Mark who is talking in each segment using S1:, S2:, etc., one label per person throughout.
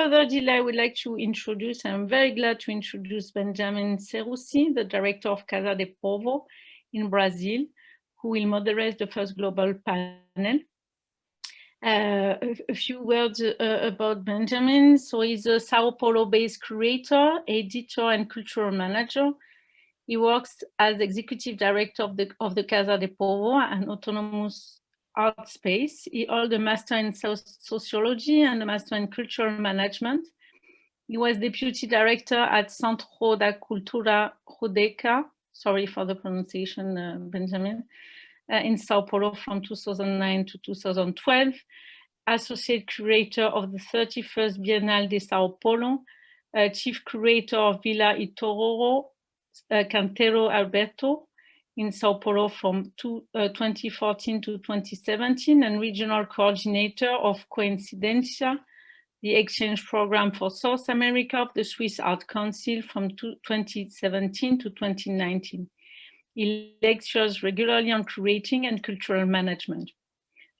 S1: further delay, I would like to introduce, I'm very glad to introduce Benjamin Cerrusi, the director of Casa de Povo in Brazil, who will moderate the first global panel. A few words about Benjamin. So he's a Sao Paulo-based curator, editor, and cultural manager. He works as executive director of the Casa de Povo, an autonomous art space. He holds a master in sociology and a master in cultural management. He was deputy director at Centro da Cultura Judeca, sorry for the pronunciation, Benjamin, in Sao Paulo from 2009 to 2012, associate curator of the 31st Biennale de Sao Paulo, chief curator of Villa Itororo, Cantero Alberto in Sao Paulo from 2014 to 2017, and regional coordinator of Coincidencia, the exchange program for South America of the Swiss Art Council from 2017 to 2019. He lectures regularly on curating and cultural management.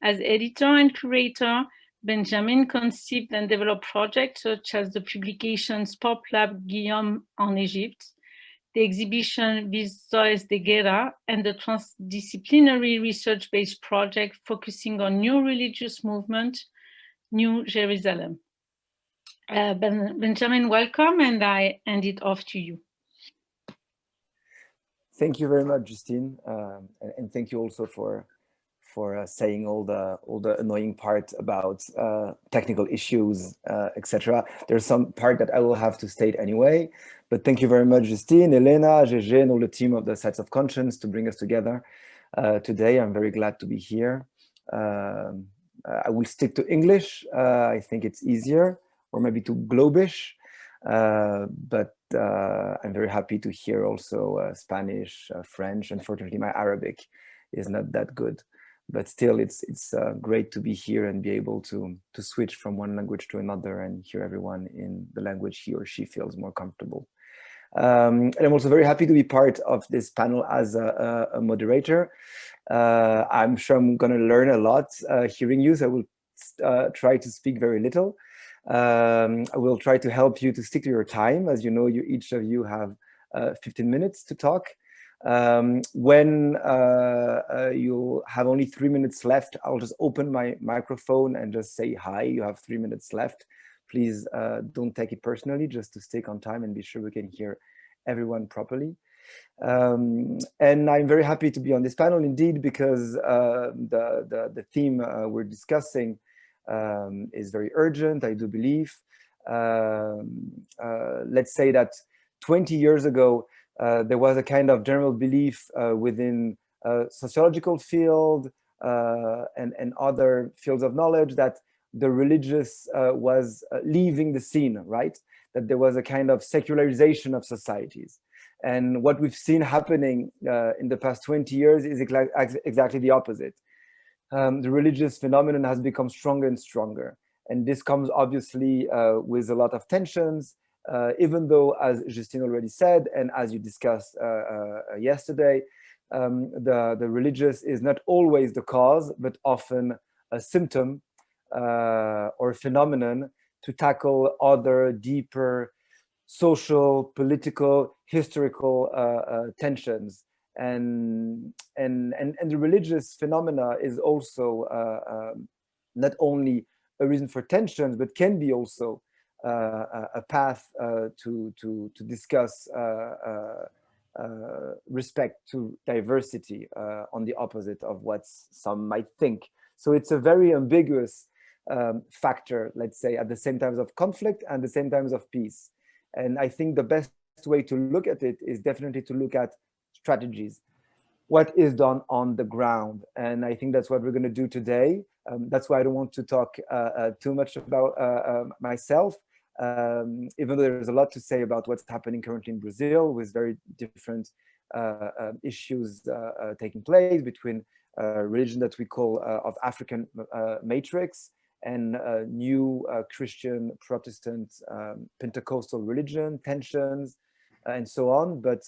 S1: As editor and curator, Benjamin conceived and developed projects such as the publications Pop Lab Guillaume en Egypt, the exhibition Visuales de Guerra, and the transdisciplinary research-based project focusing on new religious movement, New Jerusalem. Benjamin, welcome, and I hand it off to you.
S2: Thank you very much, Justine, and thank you also for saying all the annoying part about technical issues, etc. There's some part that I will have to state anyway, but thank you very much, Justine, Elena, GG, and all the team of the Sites of Conscience to bring us together today. I'm very glad to be here. I will stick to English. I think it's easier, or maybe to Globish, but I'm very happy to hear also Spanish, French. Unfortunately, my Arabic is not that good, but still it's great to be here and be able to switch from one language to another and hear everyone in the language he or she feels more comfortable. And I'm also very happy to be part of this panel as a moderator. I'm sure I'm going to learn a lot hearing you, so I will try to speak very little. I will try to help you to stick to your time. As you know, each of you have 15 minutes to talk. When you have only 3 minutes left, I'll just open my microphone and just say, hi, you have 3 minutes left. Please don't take it personally, just to stick on time and be sure we can hear everyone properly. And I'm very happy to be on this panel indeed, because the theme we're discussing is very urgent, I do believe. Let's say that 20 years ago, there was a kind of general belief within sociological field and other fields of knowledge that the religious was leaving the scene, right? That there was a kind of secularization of societies. And what we've seen happening in the past 20 years is exactly the opposite. The religious phenomenon has become stronger and stronger. And this comes obviously with a lot of tensions, even though, as Justine already said, and as you discussed yesterday, the religious is not always the cause, but often a symptom or a phenomenon to tackle other deeper social, political, historical tensions. And the religious phenomena is also not only a reason for tensions, but can be also a path to discuss respect to diversity on the opposite of what some might think. So it's a very ambiguous factor, let's say, at the same times of conflict and the same times of peace. And I think the best way to look at it is definitely to look at strategies. What is done on the ground? And I think that's what we're going to do today. That's why I don't want to talk too much about myself, even though there's a lot to say about what's happening currently in Brazil, with very different issues taking place between religion that we call of African matrix and new Christian, Protestant, Pentecostal religion, tensions, and so on. But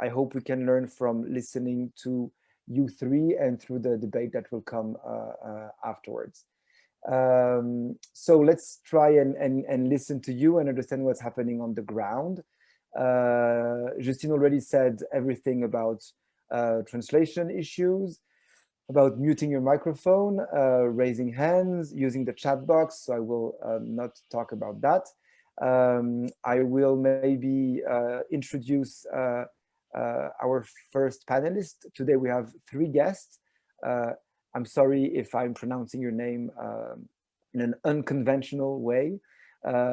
S2: I hope we can learn from listening to you three and through the debate that will come afterwards. So let's try and listen to you and understand what's happening on the ground. Justine already said everything about translation issues, about muting your microphone, raising hands, using the chat box. So I will not talk about that. I will maybe introduce our first panelist. Today we have 3 guests. I'm sorry if I'm pronouncing your name in an unconventional way.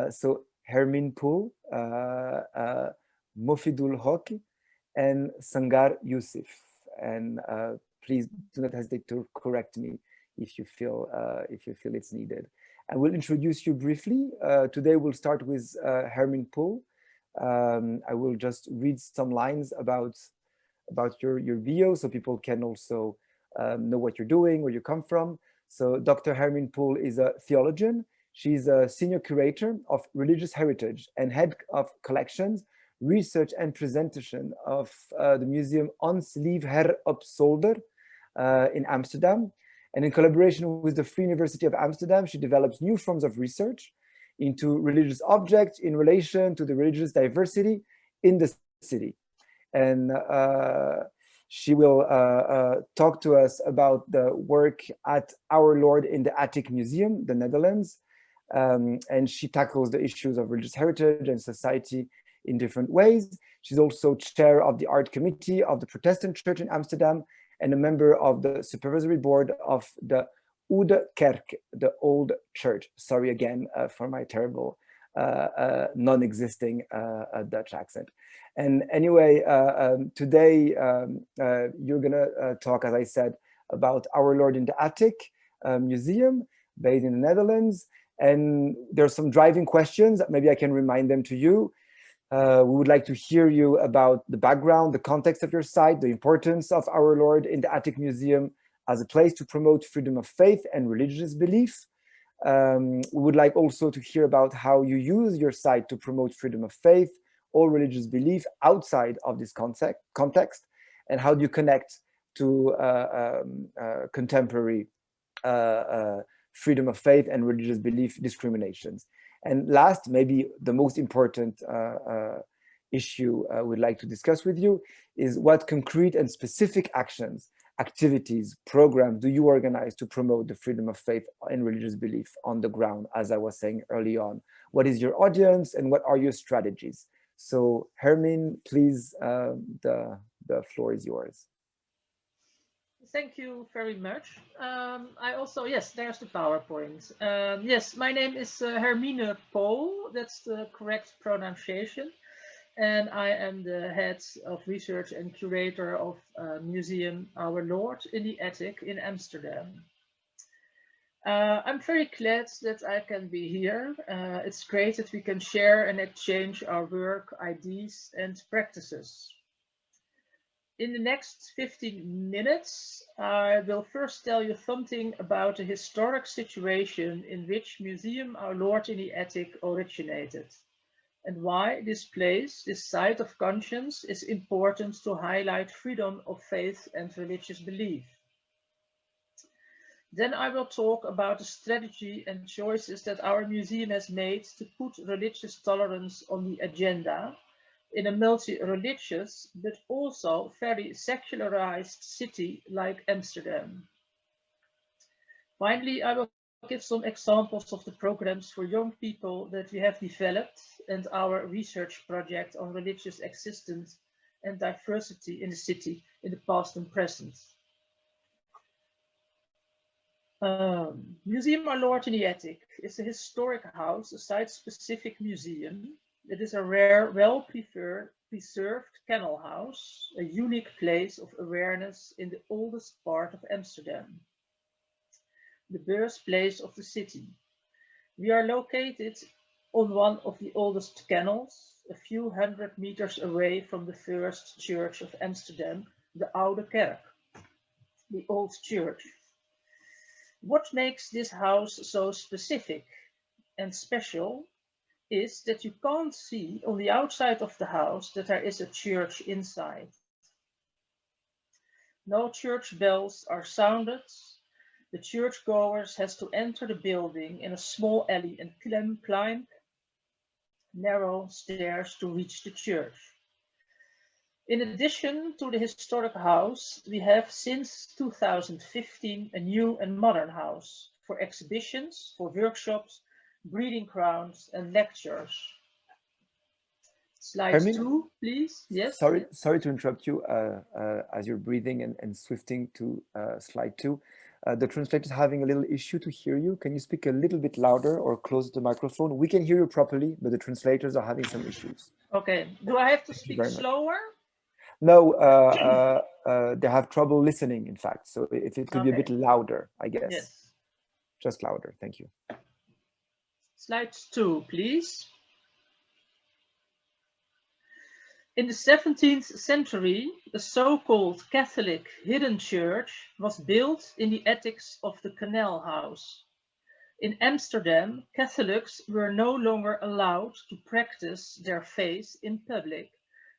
S2: So Hermine Pool, Mofidul Hoki, and Sangar Yusuf. And please do not hesitate to correct me if you feel it's needed. I will introduce you briefly. Today we'll start with Hermine Pool. I will just read some lines about your bio so people can also know what you're doing, where you come from. So Dr. Hermine Pool is a theologian. She's a senior curator of religious heritage and head of collections, research and presentation of the museum Ons Lief Her op Zolder in Amsterdam. And in collaboration with the Free University of Amsterdam, she develops new forms of research into religious objects in relation to the religious diversity in the city. And she will talk to us about the work at Our Lord in the Attic Museum, the Netherlands. And she tackles the issues of religious heritage and society in different ways. She's also chair of the art committee of the Protestant Church in Amsterdam and a member of the supervisory board of the Oude Kerk, the Old Church. Sorry again for my terrible non-existing Dutch accent. And anyway, today you're gonna talk, as I said, about Our Lord in the Attic Museum based in the Netherlands. And there's some driving questions, maybe I can remind them to you. We would like to hear you about the background, the context of your site, the importance of Our Lord in the Attic Museum as a place to promote freedom of faith and religious belief. We would like also to hear about how you use your site to promote freedom of faith or religious belief outside of this context, and how do you connect to contemporary freedom of faith and religious belief discriminations. And last, maybe the most important issue we'd like to discuss with you is what concrete and specific actions, activities, programs do you organize to promote the freedom of faith and religious belief on the ground, as I was saying early on? What is your audience and what are your strategies? So Hermine, please, the floor is yours.
S3: Thank you very much. I also, yes, there's the PowerPoint. Yes, my name is Hermine Pool. That's the correct pronunciation. And I am the head of research and curator of Museum Our Lord in the Attic in Amsterdam. I'm very glad that I can be here. It's great that we can share and exchange our work, ideas, and practices. In the next 15 minutes, I will first tell you something about the historic situation in which Museum Our Lord in the Attic originated, and why this place, this site of conscience, is important to highlight freedom of faith and religious belief. Then I will talk about the strategy and choices that our museum has made to put religious tolerance on the agenda in a multi-religious but also very secularized city like Amsterdam. Finally, I will give some examples of the programs for young people that we have developed and our research project on religious existence and diversity in the city in the past and present. Museum Our Lord in the Attic is a historic house, a site-specific museum. It is a rare, well-preserved kennel house, a unique place of awareness in the oldest part of Amsterdam, the birthplace of the city. We are located on one of the oldest kennels, a few hundred meters away from the first church of Amsterdam, the Oude Kerk, the Old Church. What makes this house so specific and special is that you can't see on the outside of the house that there is a church inside. No church bells are sounded. The churchgoers has to enter the building in a small alley and climb narrow stairs to reach the church. In addition to the historic house, we have since 2015 a new and modern house for exhibitions, for workshops, breeding grounds and lectures. Slide
S2: Hermine,
S3: 2, please. Yes.
S2: Sorry to interrupt you as you're breathing and swifting to slide 2. The translator is having a little issue to hear you. Can you speak a little bit louder or close the microphone? We can hear you properly, but the translators are having some issues.
S3: Okay. Do I have to speak slower?
S2: No, they have trouble listening, in fact. So if it could be a bit louder, I guess.
S3: Yes.
S2: Just louder. Thank you.
S3: Slide 2, please. In the 17th century, a so-called Catholic hidden church was built in the attics of the Canal House. In Amsterdam, Catholics were no longer allowed to practice their faith in public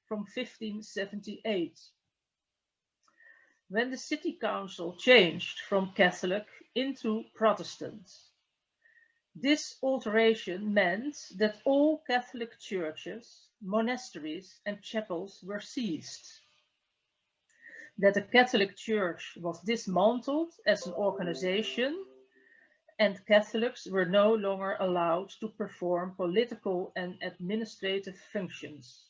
S3: from 1578. When the city council changed from Catholic into Protestant. This alteration meant that all Catholic churches, monasteries and chapels were seized. That the Catholic Church was dismantled as an organization and Catholics were no longer allowed to perform political and administrative functions.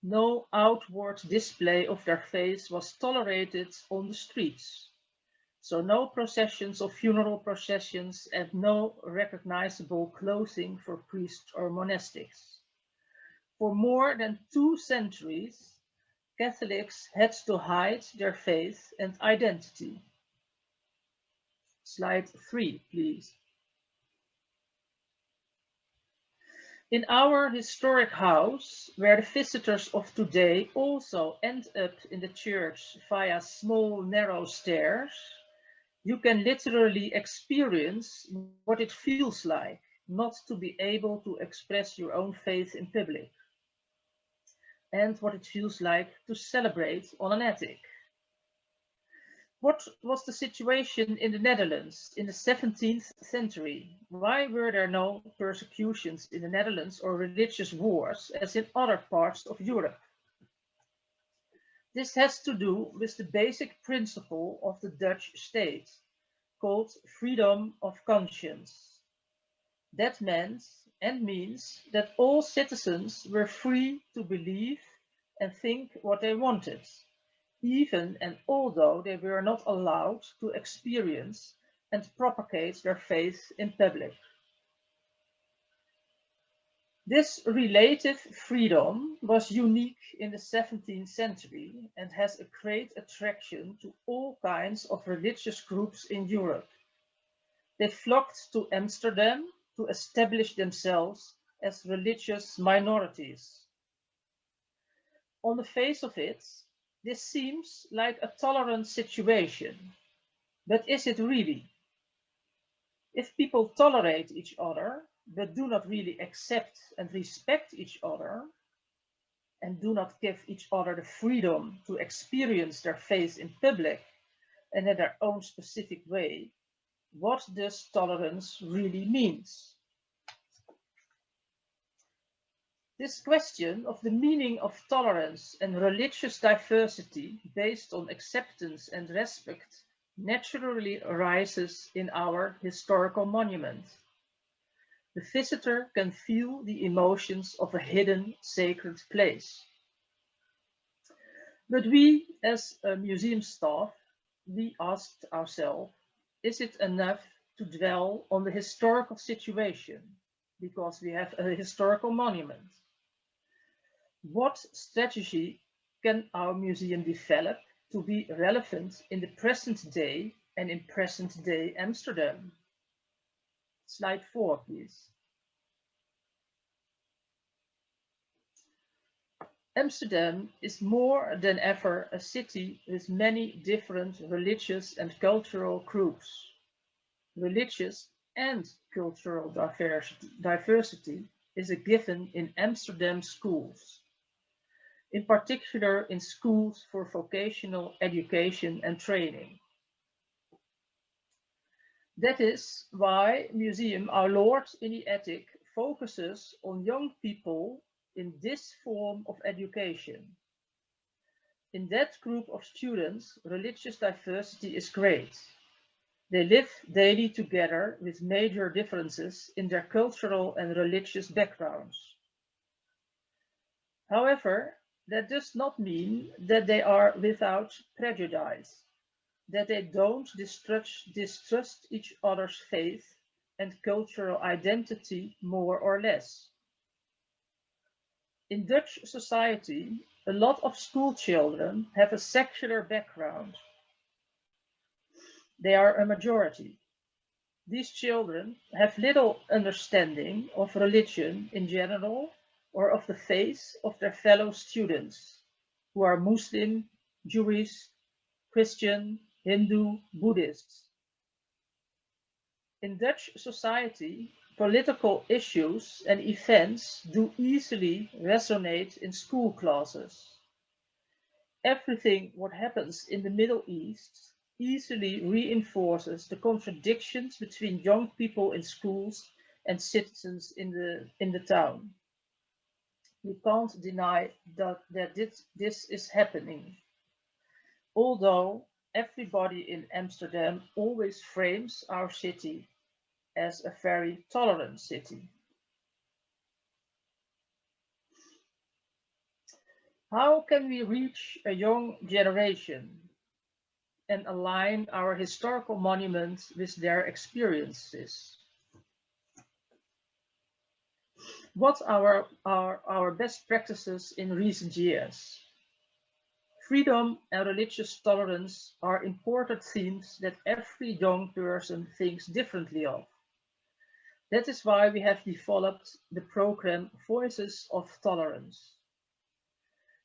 S3: No outward display of their faith was tolerated on the streets. So no processions or funeral processions and no recognizable clothing for priests or monastics. For more than 2 centuries, Catholics had to hide their faith and identity. Slide 3, please. In our historic house, where the visitors of today also end up in the church via small narrow stairs, you can literally experience what it feels like not to be able to express your own faith in public, and what it feels like to celebrate on an attic. What was the situation in the Netherlands in the 17th century? Why were there no persecutions in the Netherlands or religious wars as in other parts of Europe? This has to do with the basic principle of the Dutch state, called freedom of conscience. That meant and means that all citizens were free to believe and think what they wanted, even and although they were not allowed to experience and propagate their faith in public. This relative freedom was unique in the 17th century and has a great attraction to all kinds of religious groups in Europe. They flocked to Amsterdam to establish themselves as religious minorities. On the face of it, this seems like a tolerant situation, but is it really? If people tolerate each other, but do not really accept and respect each other, and do not give each other the freedom to experience their faith in public and in their own specific way, what does tolerance really means? This question of the meaning of tolerance and religious diversity based on acceptance and respect naturally arises in our historical monument. The visitor can feel the emotions of a hidden sacred place. But we, as a museum staff, we asked ourselves, is it enough to dwell on the historical situation because we have a historical monument? What strategy can our museum develop to be relevant in the present day and in present day Amsterdam? Slide 4, please. Amsterdam is more than ever a city with many different religious and cultural groups. Religious and cultural diversity is a given in Amsterdam schools, in particular in schools for vocational education and training. That is why Museum Our Lord in the Attic focuses on young people in this form of education. In that group of students, religious diversity is great. They live daily together with major differences in their cultural and religious backgrounds. However, that does not mean that they are without prejudice, that they don't distrust each other's faith and cultural identity more or less. In Dutch society, a lot of school children have a secular background. They are a majority. These children have little understanding of religion in general or of the faith of their fellow students who are Muslim, Jewish, Christian, Hindu, Buddhists. In Dutch society, political issues and events do easily resonate in school classes. Everything what happens in the Middle East easily reinforces the contradictions between young people in schools and citizens in the town. We can't deny that this is happening. Although everybody in Amsterdam always frames our city as a very tolerant city. How can we reach a young generation and align our historical monuments with their experiences? What are our best practices in recent years? Freedom and religious tolerance are important themes that every young person thinks differently of. That is why we have developed the program Voices of Tolerance.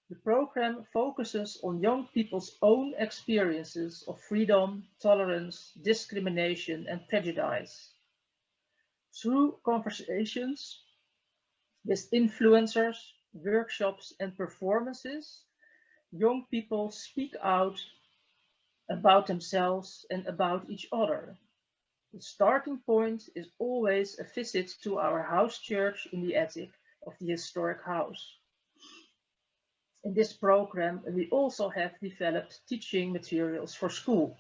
S3: The program focuses on young people's own experiences of freedom, tolerance, discrimination, and prejudice. Through conversations with influencers, workshops, and performances, young people speak out about themselves and about each other. The starting point is always a visit to our house church in the attic of the historic house. In this program, we also have developed teaching materials for school.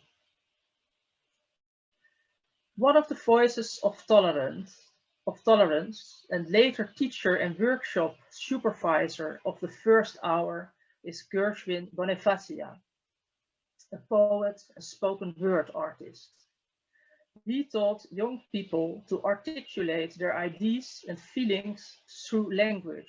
S3: One of the voices of tolerance and later teacher and workshop supervisor of the first hour is Gershwin Bonifacia, a poet and spoken word artist. He taught young people to articulate their ideas and feelings through language.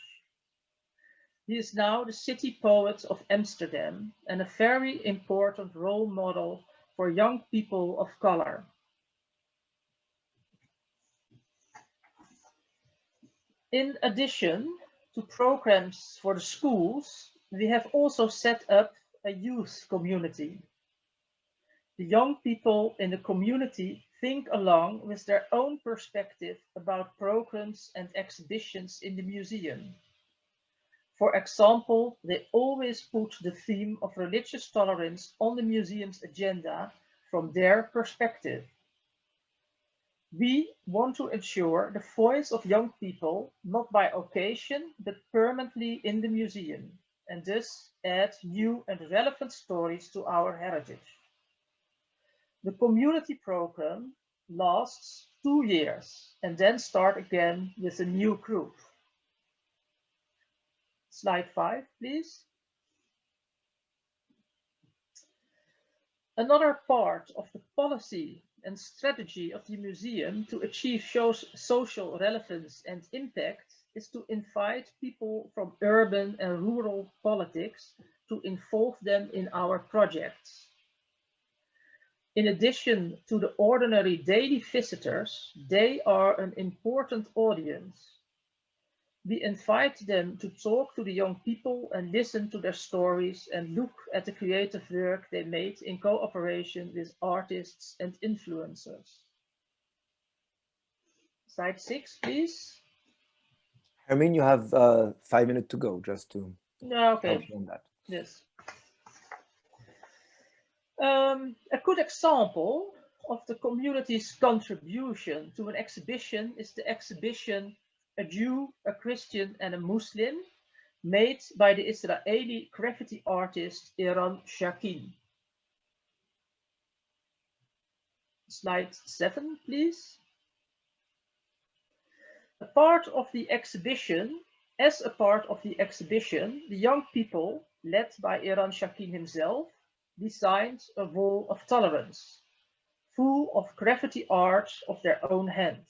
S3: He is now the city poet of Amsterdam and a very important role model for young people of color. In addition to programs for the schools, we have also set up a youth community. The young people in the community think along with their own perspective about programs and exhibitions in the museum. For example, they always put the theme of religious tolerance on the museum's agenda from their perspective. We want to ensure the voice of young people, not by occasion, but permanently in the museum, and thus add new and relevant stories to our heritage. The community program lasts 2 years and then start again with a new group. Slide 5, please. Another part of the policy and strategy of the museum to achieve social relevance and impact is to invite people from urban and rural politics to involve them in our projects. In addition to the ordinary daily visitors, they are an important audience. We invite them to talk to the young people and listen to their stories and look at the creative work they made in cooperation with artists and influencers. Slide 6, please.
S2: Hermine, you have 5 minutes to go, just to help you on that.
S3: Yes. A good example of the community's contribution to an exhibition is the exhibition A Jew, a Christian and a Muslim, made by the Israeli graffiti artist Eran Shakin. Slide 7, please. As a part of the exhibition, the young people, led by Eran Shakin himself, designed a wall of tolerance, full of graffiti art of their own hand.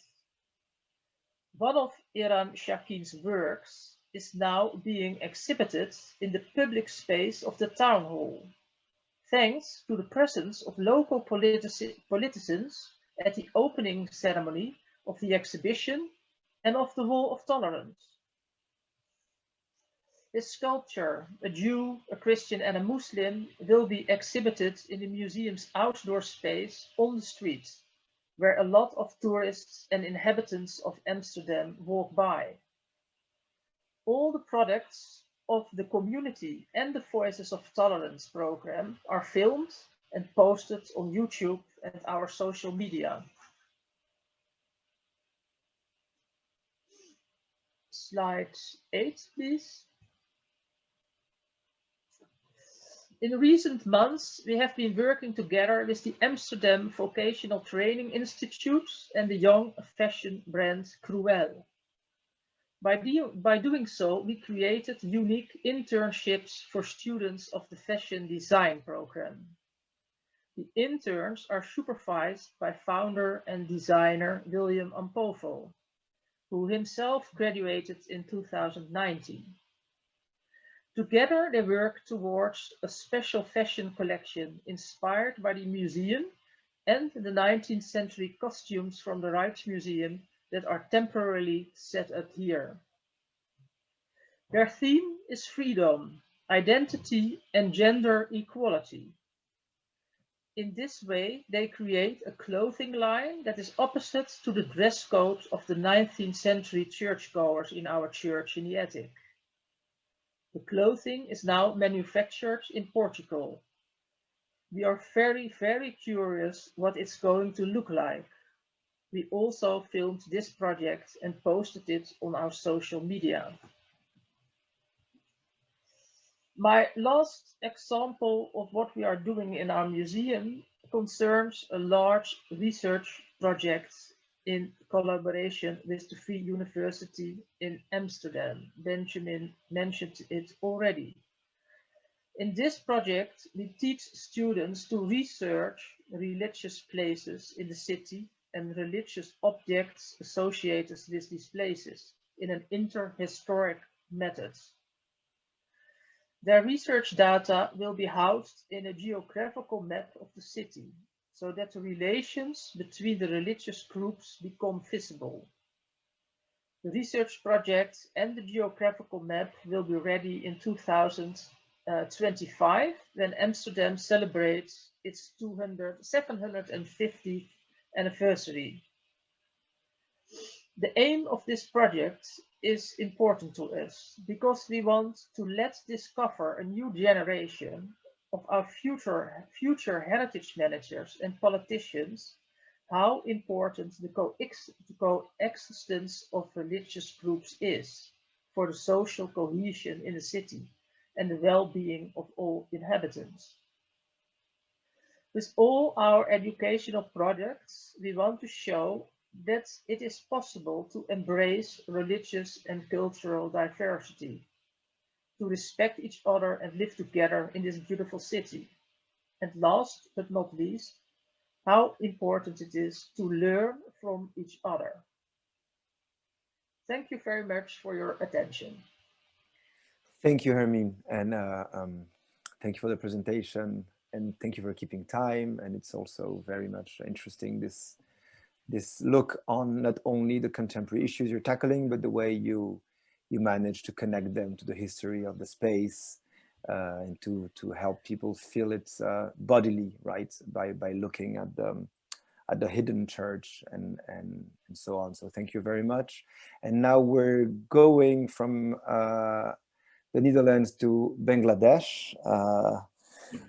S3: One of Eran Shakin's works is now being exhibited in the public space of the town hall, thanks to the presence of local politicians at the opening ceremony of the exhibition and of the Wall of Tolerance. This sculpture, A Jew, a Christian and a Muslim, will be exhibited in the museum's outdoor space on the street, where a lot of tourists and inhabitants of Amsterdam walk by. All the products of the community and the Voices of Tolerance program are filmed and posted on YouTube and our social media. Slide 8, please. In recent months, we have been working together with the Amsterdam Vocational Training Institute and the young fashion brand Cruel. By doing so, we created unique internships for students of the fashion design program. The interns are supervised by founder and designer William Ampovo, who himself graduated in 2019. Together, they work towards a special fashion collection inspired by the museum and the 19th century costumes from the Rijksmuseum that are temporarily set up here. Their theme is freedom, identity, and gender equality. In this way, they create a clothing line that is opposite to the dress code of the 19th century churchgoers in our church in the attic. The clothing is now manufactured in Portugal. We are very, very curious what it's going to look like. We also filmed this project and posted it on our social media. My last example of what we are doing in our museum concerns a large research project in collaboration with the Free University in Amsterdam. Benjamin mentioned it already. In this project, we teach students to research religious places in the city and religious objects associated with these places in an interhistoric method. Their research data will be housed in a geographical map of the city, so that the relations between the religious groups become visible. The research project and the geographical map will be ready in 2025, when Amsterdam celebrates its 750th anniversary. The aim of this project is important to us because we want to discover a new generation of our future heritage managers and politicians how important the coexistence of religious groups is for the social cohesion in the city and the well-being of all inhabitants. With all our educational projects, we want to show that it is possible to embrace religious and cultural diversity, to respect each other and live together in this beautiful city. And last but not least, how important it is to learn from each other. Thank you very much for your attention.
S2: Thank you, Hermine, and thank you for the presentation, and thank you for keeping time. And it's also very much interesting, this look on not only the contemporary issues you're tackling, but the way you manage to connect them to the history of the space, and to help people feel it bodily, right, by looking at the hidden church and so on. So thank you very much. And now we're going from the Netherlands to Bangladesh.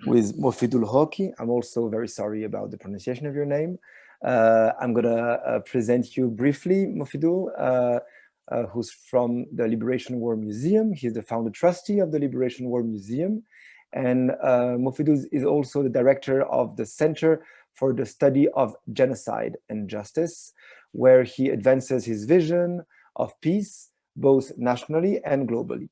S2: with Mofidul Hoki. I'm also very sorry about the pronunciation of your name. I'm gonna present you briefly, Mofidul, who's from the Liberation War Museum. He's the founder trustee of the Liberation War Museum. And Mofidul is also the director of the Center for the Study of Genocide and Justice, where he advances his vision of peace, both nationally and globally.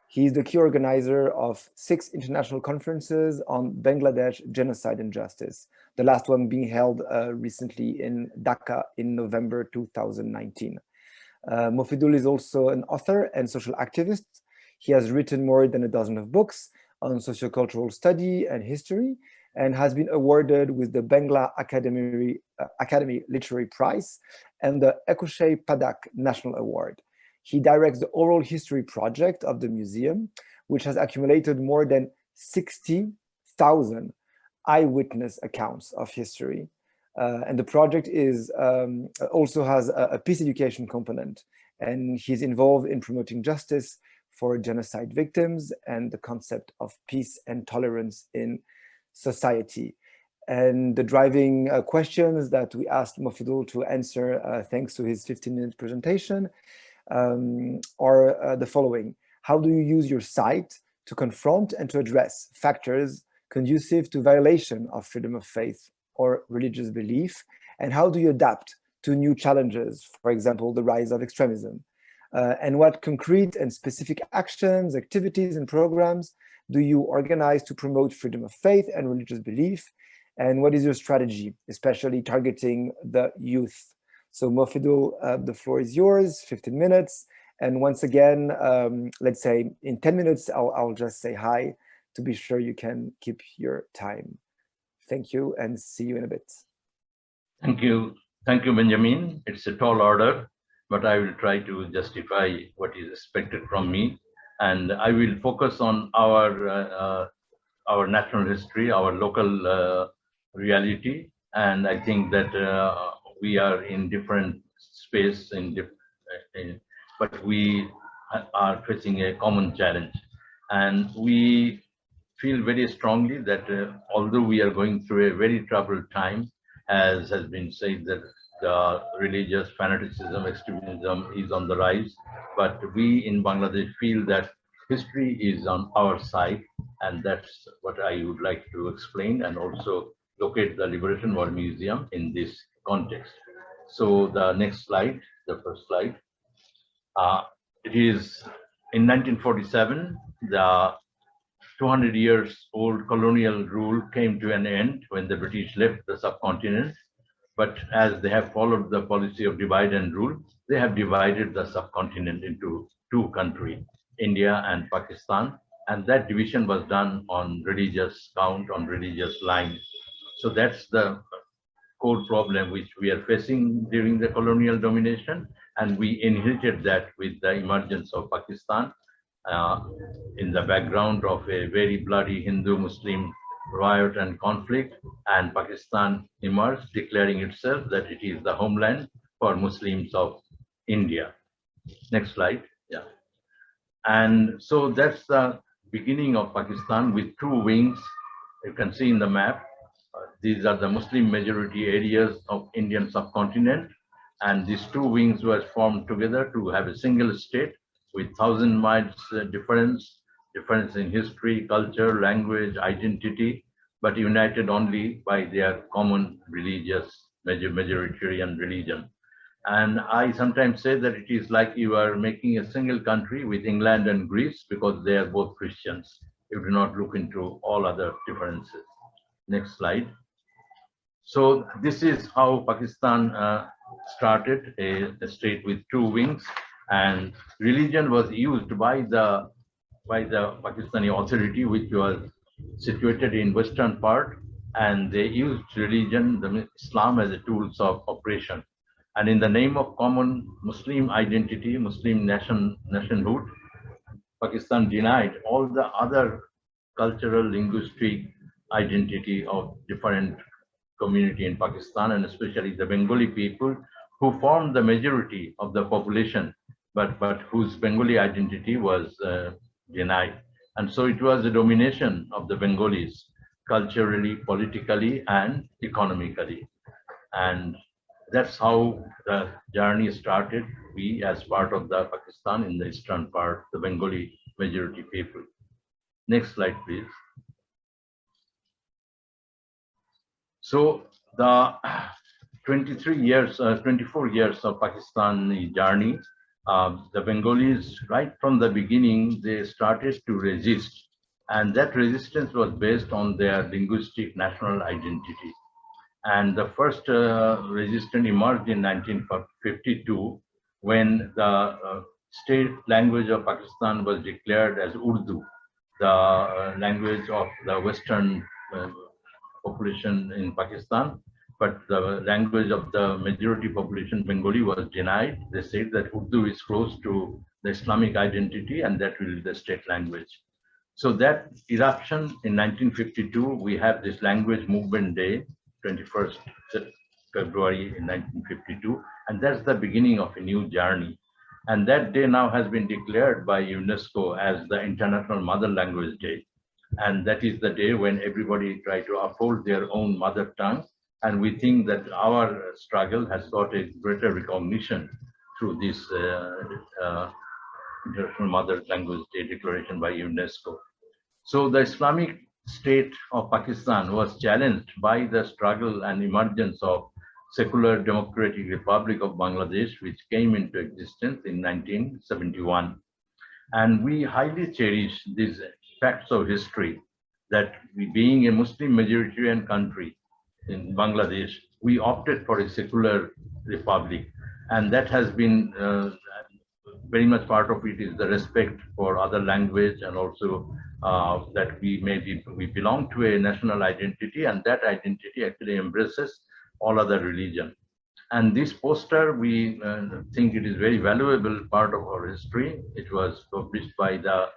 S2: He is the key organizer of 6 international conferences on Bangladesh genocide and justice, the last one being held recently in Dhaka in November 2019. Mofidul is also an author and social activist. He has written more than a dozen of books on sociocultural study and history, and has been awarded with the Bangla Academy Literary Prize and the Ekushe Padak National Award. He directs the Oral History Project of the museum, which has accumulated more than 60,000 eyewitness accounts of history. And the project is also has a peace education component, and he's involved in promoting justice for genocide victims and the concept of peace and tolerance in society. And the driving questions that we asked Mofidul to answer, thanks to his 15-minute presentation, are the following. How do you use your site to confront and to address factors conducive to violation of freedom of faith or religious belief? And how do you adapt to new challenges, for example, the rise of extremism? And what concrete and specific actions, activities, and programs do you organize to promote freedom of faith and religious belief? And what is your strategy, especially targeting the youth? So Mofidul, the floor is yours, 15 minutes. And once again, let's say in 10 minutes, I'll just say hi to be sure you can keep your time. Thank you and see you in a bit.
S4: Thank you, Benjamin. It's a tall order, but I will try to justify what is expected from me. And I will focus on our national history, our local reality. And I think that we are in different space, but we are facing a common challenge. And we feel very strongly that although we are going through a very troubled time, as has been said, that the religious fanaticism, extremism is on the rise, but we in Bangladesh feel that history is on our side, and that's what I would like to explain, and also locate the Liberation War Museum in this context. So the next slide, the first slide. It is in 1947, the 200 years old colonial rule came to an end when the British left the subcontinent. But as they have followed the policy of divide and rule, they have divided the subcontinent into 2 countries, India and Pakistan. And that division was done on religious count, on religious lines. So that's the core problem which we are facing during the colonial domination. And we inherited that with the emergence of Pakistan in the background of a very bloody Hindu-Muslim riot and conflict, and Pakistan emerged, declaring itself that it is the homeland for Muslims of India. Next slide. Yeah. And so that's the beginning of Pakistan with 2 wings. You can see in the map. These are the Muslim majority areas of Indian subcontinent. And these 2 wings were formed together to have a single state with 1,000 miles difference in history, culture, language, identity, but united only by their common religious majoritarian religion. And I sometimes say that it is like you are making a single country with England and Greece because they are both Christians. You do not look into all other differences. Next slide. So this is how Pakistan started, a state with 2 wings, and religion was used by the Pakistani authority, which was situated in western part, and they used religion, the Islam, as a tools of oppression. And in the name of common Muslim identity, Muslim nationhood, Pakistan denied all the other cultural, linguistic identity of different community in Pakistan, and especially the Bengali people, who formed the majority of the population, but whose Bengali identity was denied. And so it was the domination of the Bengalis culturally, politically, and economically. And that's how the journey started. We, as part of the Pakistan in the eastern part, the Bengali majority people. Next slide, please. So the 24 years of Pakistani journey, the Bengalis, right from the beginning, they started to resist. And that resistance was based on their linguistic national identity. And the first resistance emerged in 1952 when the state language of Pakistan was declared as Urdu, the language of the Western population in Pakistan, but the language of the majority population, Bengali, was denied. They said that Urdu is close to the Islamic identity and that will be the state language. So that eruption in 1952, we have this language movement day, 21st February in 1952, and that's the beginning of a new journey. And that day now has been declared by UNESCO as the International Mother Language Day. And that is the day when everybody try to uphold their own mother tongue. And we think that our struggle has got a greater recognition through this International Mother Language Day declaration by UNESCO. So the Islamic State of Pakistan was challenged by the struggle and emergence of secular Democratic Republic of Bangladesh, which came into existence in 1971. And we highly cherish these facts of history that we, being a Muslim majoritarian country in Bangladesh, we opted for a secular republic. And that has been very much part of it is the respect for other language, and also that we belong to a national identity, and that identity actually embraces all other religion. And this poster, we think it is very valuable part of our history. It was published by the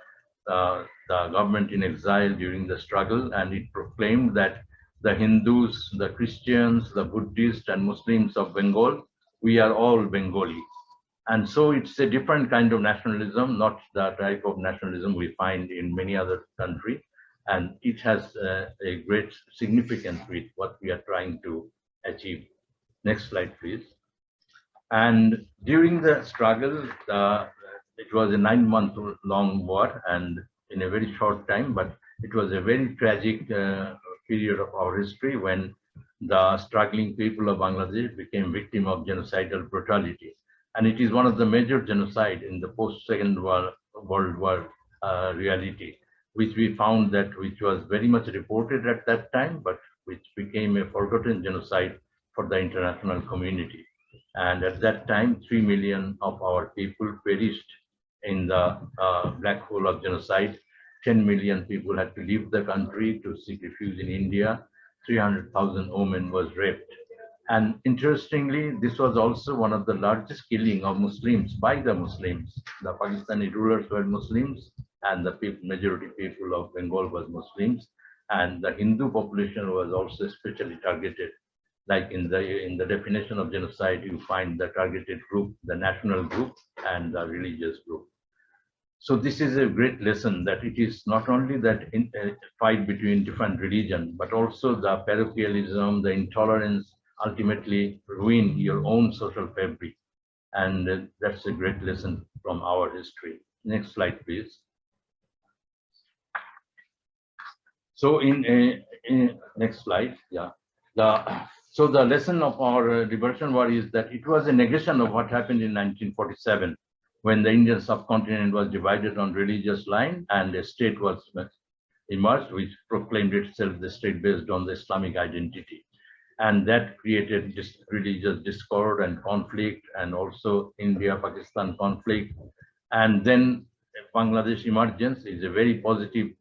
S4: government in exile during the struggle, and it proclaimed that the Hindus, the Christians, the Buddhists, and Muslims of Bengal, we are all Bengali. And so it's a different kind of nationalism, not the type of nationalism we find in many other countries. And it has a great significance with what we are trying to achieve. Next slide, please. And during the struggle, it was a 9-month-long war, and in a very short time, but it was a very tragic period of our history when the struggling people of Bangladesh became victim of genocidal brutality. And it is one of the major genocide in the post-Second World War reality, which we found that which was very much reported at that time, but which became a forgotten genocide for the international community. And at that time, 3 million of our people perished in the black hole of genocide. 10 million people had to leave the country to seek refuge in India. 300,000 women was raped. And interestingly, this was also one of the largest killing of Muslims by the Muslims. The Pakistani rulers were Muslims, and the majority people of Bengal was Muslims. And the Hindu population was also especially targeted. Like in the definition of genocide, you find the targeted group, the national group, and the religious group. So this is a great lesson that it is not only that fight between different religions, but also the parochialism, the intolerance, ultimately ruin your own social fabric. And that's a great lesson from our history. Next slide, please. So next slide, yeah. So the lesson of our liberation war is that it was a negation of what happened in 1947, when the Indian subcontinent was divided on religious line and a state was emerged, which proclaimed itself the state based on the Islamic identity. And that created religious discord and conflict, and also India-Pakistan conflict. And then Bangladesh emergence is a very positive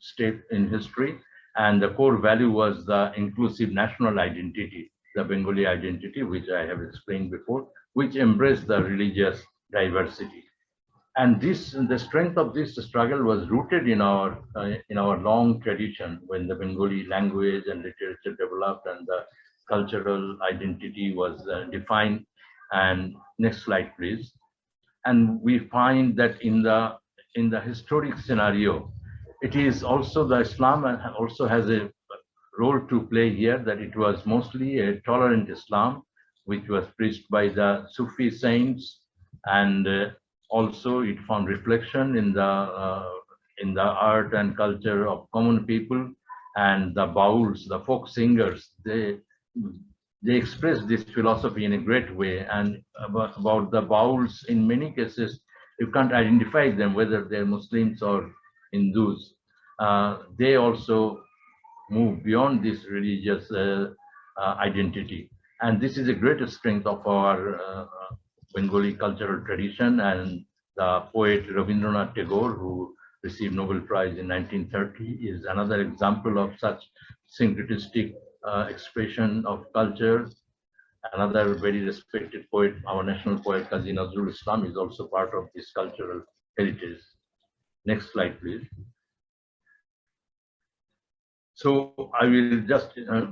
S4: step in history. And the core value was the inclusive national identity, the Bengali identity, which I have explained before, which embraced the religious diversity. And the strength of this struggle was rooted in our long tradition, when the Bengali language and literature developed and the cultural identity was defined. And next slide, please. And we find that in the historic scenario, It is also the Islam also has a role to play here, that it was mostly a tolerant Islam, which was preached by the Sufi saints, and also it found reflection in the art and culture of common people, and the bauls, the folk singers, they express this philosophy in a great way. And about the bauls, in many cases, you can't identify them whether they're Muslims or Hindus. They also move beyond this religious identity. And this is a great strength of our Bengali cultural tradition. And the poet Rabindranath Tagore, who received Nobel Prize in 1930, is another example of such syncretistic expression of culture. Another very respected poet, our national poet Kazi Nazrul Islam, is also part of this cultural heritage. Next slide, please. So I will just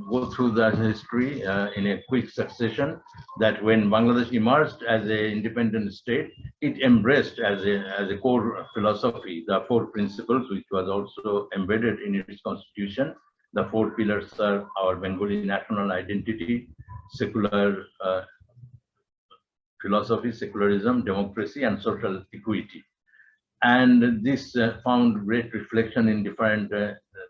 S4: go through the history in a quick succession, that when Bangladesh emerged as an independent state, it embraced as a core philosophy the four principles, which was also embedded in its constitution. The four pillars are our Bengali national identity, secular philosophy, secularism, democracy, and social equity. And this found great reflection in different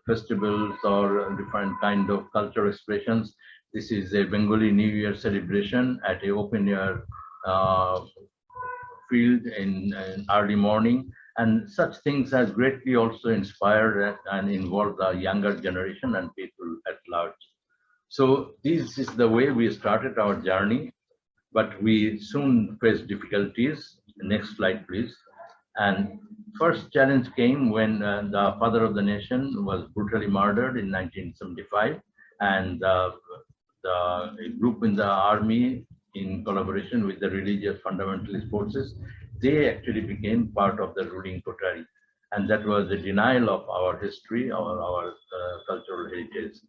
S4: festivals or different kind of cultural expressions. This is a Bengali New Year celebration at an open air field in early morning. And such things has greatly also inspired and involved the younger generation and people at large. So this is the way we started our journey, but we soon faced difficulties. Next slide, please. And first challenge came when the father of the nation was brutally murdered in 1975, and the group in the army, in collaboration with the religious fundamentalist forces, they actually became part of the ruling coterie. And that was a denial of our history, our cultural heritage.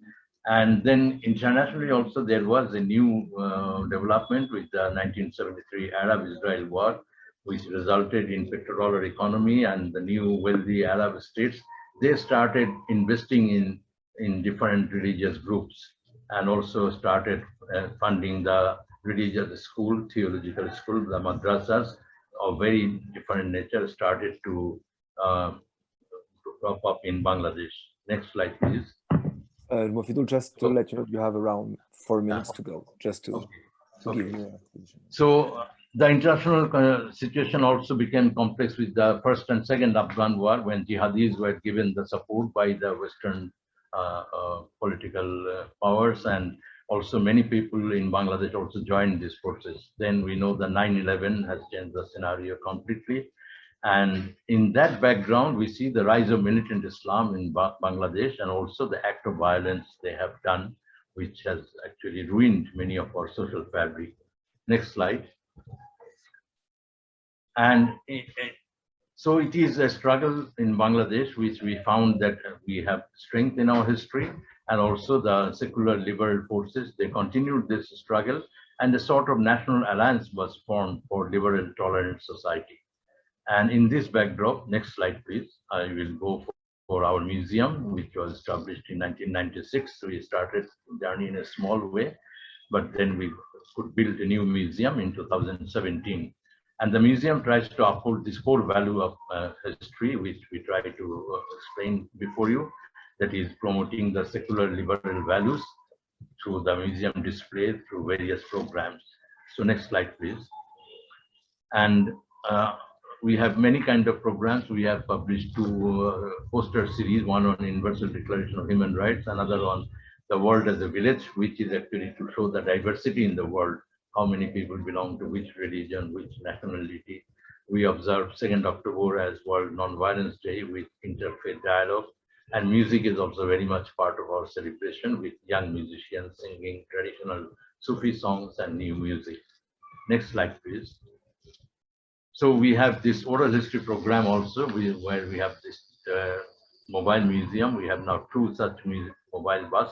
S4: And then internationally also, there was a new development with the 1973 Arab-Israel war, which resulted in petrodollar economy, and the new wealthy Arab states, they started investing in different religious groups, and also started funding the religious school, theological school, the madrasas of very different nature started to crop up in Bangladesh. Next slide, please.
S2: Mofidul, just to let you know, you have around 4 minutes to go, just to give you a position.
S4: So the international situation also became complex with the first and second Afghan war, when jihadis were given the support by the Western political powers, and also many people in Bangladesh also joined these forces. Then we know the 9/11 has changed the scenario completely. And in that background, we see the rise of militant Islam in Bangladesh, and also the act of violence they have done, which has actually ruined many of our social fabric. Next slide. And so it is a struggle in Bangladesh, which we found that we have strength in our history, and also the secular liberal forces, they continued this struggle, and a sort of national alliance was formed for liberal tolerant society. And in this backdrop, next slide, please, I will go for our museum, which was established in 1996. So we started the journey in a small way, but then we could build a new museum in 2017. And the museum tries to uphold this core value of history, which we try to explain before you, that is promoting the secular liberal values through the museum display, through various programs. So next slide, please. And we have many kind of programs. We have published two poster series, one on Universal Declaration of Human Rights, another on the world as a village, which is actually to show the diversity in the world, how many people belong to which religion, which nationality. We observe 2nd October as World Nonviolence Day with interfaith dialogue, and music is also very much part of our celebration, with young musicians singing traditional Sufi songs and new music. Next slide, please. So we have this oral history program also, where we have this mobile museum. We have now 2 such mobile bus,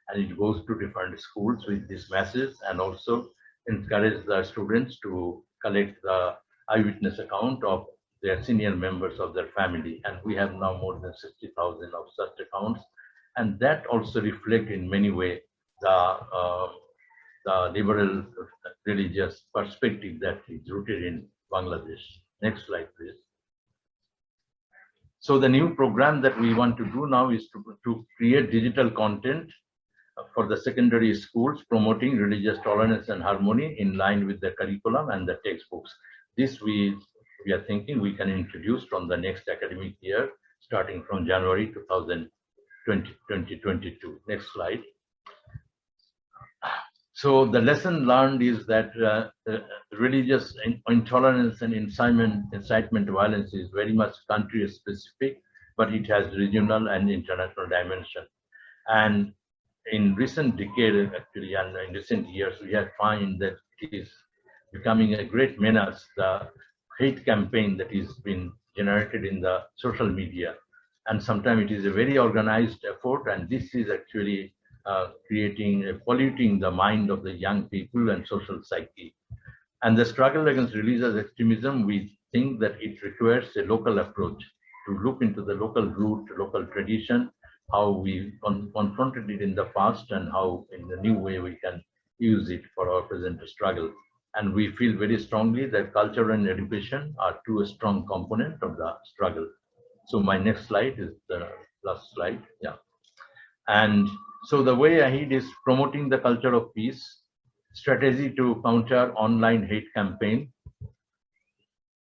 S4: and it goes to different schools with this message, and also encourage the students to collect the eyewitness account of their senior members of their family. And we have now more than 60,000 of such accounts. And that also reflects in many ways the liberal religious perspective that is rooted in Bangladesh. Next slide, please. So the new program that we want to do now is to create digital content for the secondary schools promoting religious tolerance and harmony in line with the curriculum and the textbooks. This we are thinking we can introduce from the next academic year, starting from January 2022. Next slide. So the lesson learned is that religious intolerance and incitement violence is very much country specific, but it has regional and international dimension. And in recent decades, actually, and in recent years, we have found that it is becoming a great menace, the hate campaign that is being generated in the social media. And sometimes it is a very organized effort, and this is actually polluting the mind of the young people and social psyche. And the struggle against religious extremism, we think that it requires a local approach to look into the local root, local tradition, how we confronted it in the past and how in the new way we can use it for our present struggle. And we feel very strongly that culture and education are two strong components of the struggle. So my next slide is the last slide. Yeah. And so the way ahead is promoting the culture of peace, strategy to counter online hate campaign,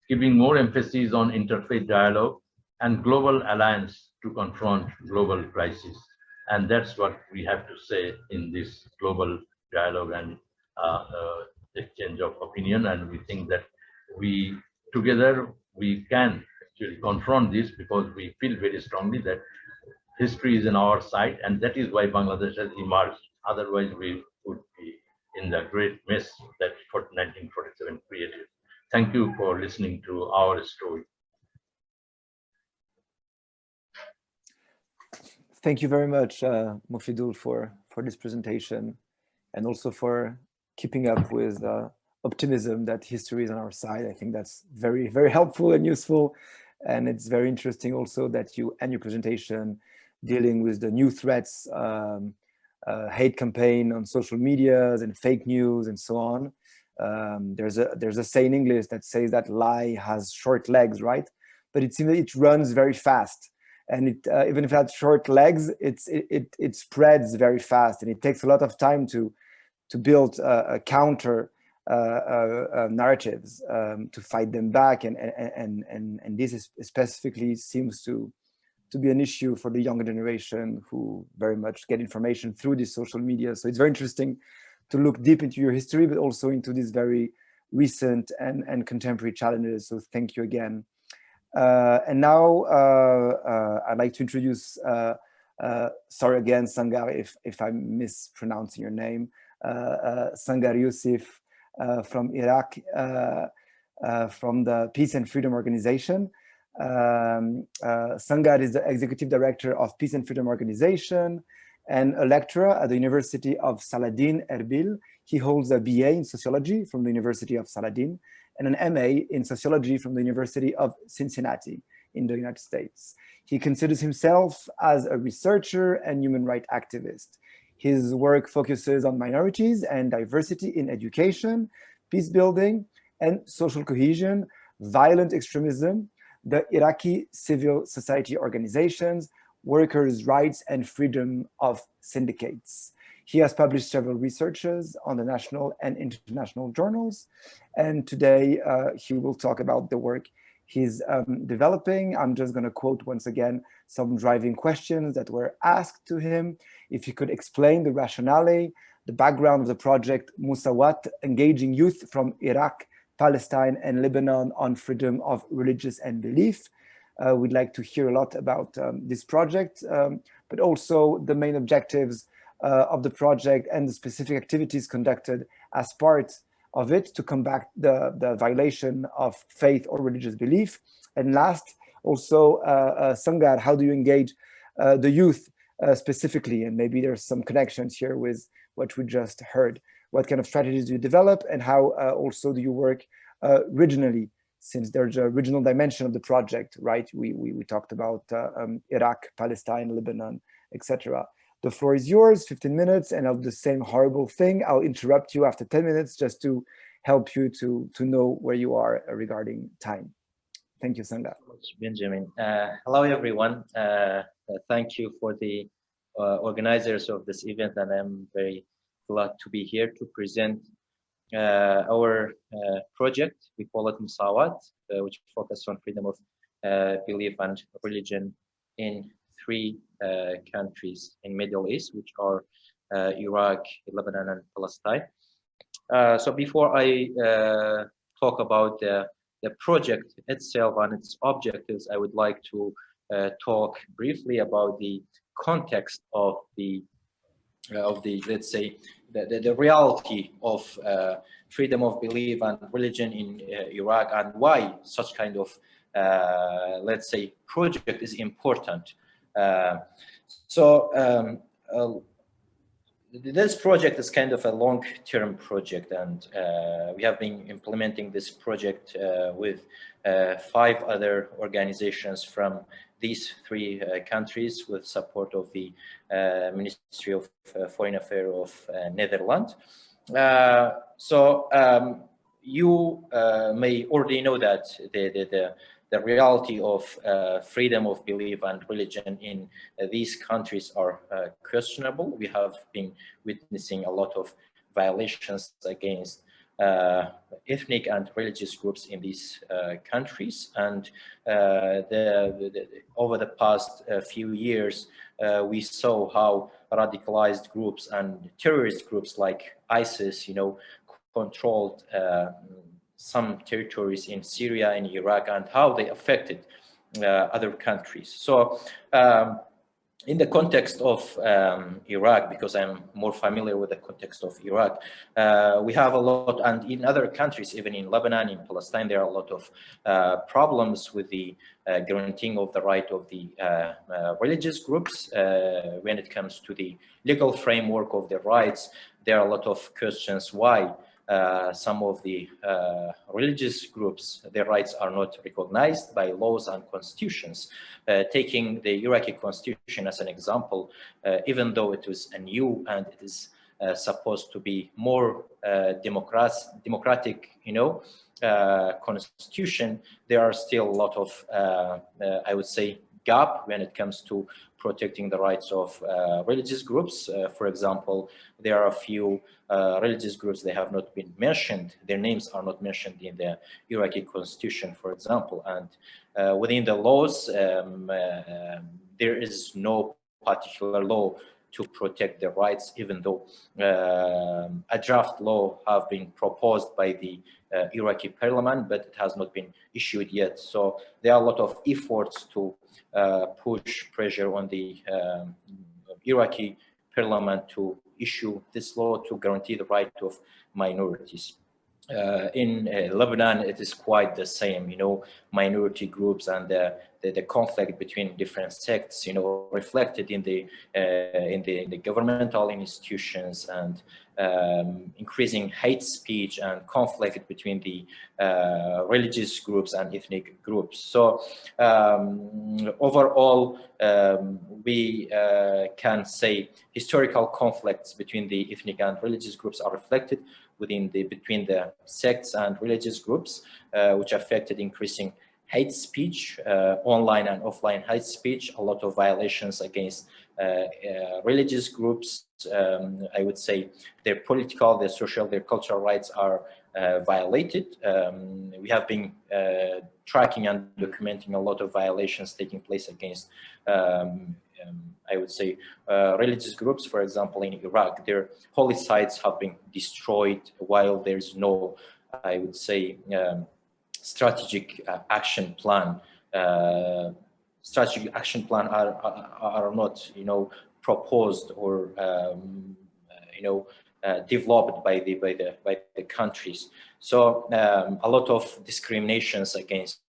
S4: giving more emphasis on interfaith dialogue, and global alliance to confront global crisis. And that's what we have to say in this global dialogue and exchange of opinion. And we think that we together we can actually confront this, because we feel very strongly that history is in our side, and that is why Bangladesh has emerged. Otherwise, we would be in the great mess that 1947 created. Thank you for listening to our story.
S2: Thank you very much, Mofidul, for this presentation, and also for keeping up with optimism that history is on our side. I think that's very, very helpful and useful. And it's very interesting also that you end your presentation dealing with the new threats, hate campaign on social medias and fake news and so on. There's a saying in English that says that lie has short legs, right? But it seems that it runs very fast. And it, even if it has short legs, it spreads very fast, and it takes a lot of time to build a counter narratives to fight them back, and this specifically seems to be an issue for the younger generation, who very much get information through these social media. So it's very interesting to look deep into your history, but also into these very recent and contemporary challenges. So thank you again. And now I'd like to introduce, sorry again, Sangar, if I'm mispronouncing your name, Sangar Yusuf from Iraq, from the Peace and Freedom Organization. Sangar is the Executive Director of Peace and Freedom Organization and a lecturer at the University of Saladin, Erbil. He holds a BA in Sociology from the University of Saladin and an MA in Sociology from the University of Cincinnati in the United States. He considers himself as a researcher and human rights activist. His work focuses on minorities and diversity in education, peace building, and social cohesion, violent extremism, the Iraqi civil society organizations, workers' rights, and freedom of syndicates. He has published several researches on the national and international journals, and today he will talk about the work he's developing. I'm just going to quote once again some driving questions that were asked to him. If he could explain the rationale, the background of the project Musawat, engaging youth from Iraq, Palestine, and Lebanon on freedom of religious and belief. We'd like to hear a lot about this project, but also the main objectives of the project and the specific activities conducted as part of it to combat the violation of faith or religious belief. And last, also, Sangar, how do you engage the youth specifically? And maybe there's some connections here with what we just heard. What kind of strategies do you develop, and how also do you work regionally since there's a regional dimension of the project, right? We talked about Iraq, Palestine, Lebanon, etc. The floor is yours, 15 minutes, and I'll do the same horrible thing. I'll interrupt you after 10 minutes just to help you to know where you are regarding time. Thank you, Sangha.
S5: Benjamin. Hello, everyone. Thank you for the organizers of this event, and I'm very glad to be here to present our project. We call it Musawat, which focuses on freedom of belief and religion in 3 countries in Middle East, which are Iraq, Lebanon, and Palestine. So before I talk about the project itself and its objectives, I would like to talk briefly about the context of the let's say the reality of freedom of belief and religion in Iraq, and why such kind of let's say project is important. This project is kind of a long-term project, and we have been implementing this project with 5 other organizations from these 3 countries with support of the Ministry of Foreign Affairs of Netherlands. You may already know that the reality of freedom of belief and religion in these countries are questionable. We have been witnessing a lot of violations against ethnic and religious groups in these countries, and over the past few years we saw how radicalized groups and terrorist groups like ISIS, controlled some territories in Syria and Iraq, and how they affected other countries. So in the context of Iraq, because I'm more familiar with the context of Iraq, we have a lot, and in other countries, even in Lebanon, in Palestine, there are a lot of problems with the guaranteeing of the right of the religious groups. When it comes to the legal framework of their rights, there are a lot of questions why some of the religious groups, their rights are not recognized by laws and constitutions. Taking the Iraqi constitution as an example, even though it was a new and it is supposed to be more democratic, constitution, there are still a lot of, I would say, gap when it comes to protecting the rights of religious groups. For example, there are a few religious groups that have not been mentioned. Their names are not mentioned in the Iraqi constitution, for example. And within the laws, there is no particular law to protect their rights, even though a draft law have been proposed by the Iraqi parliament, but it has not been issued yet. So there are a lot of efforts to push pressure on the Iraqi parliament to issue this law to guarantee the right of minorities. In Lebanon, it is quite the same, minority groups and the conflict between different sects, reflected in the governmental institutions, and increasing hate speech and conflict between the religious groups and ethnic groups. So overall, we can say historical conflicts between the ethnic and religious groups are reflected between the sects and religious groups, which affected increasing hate speech, online and offline hate speech, a lot of violations against religious groups. I would say their political, their social, their cultural rights are violated. We have been tracking and documenting a lot of violations taking place against I would say religious groups. For example, in Iraq, their holy sites have been destroyed while there's no, I would say, strategic action plan. Strategic action plan are not, proposed or developed by the countries. So a lot of discriminations against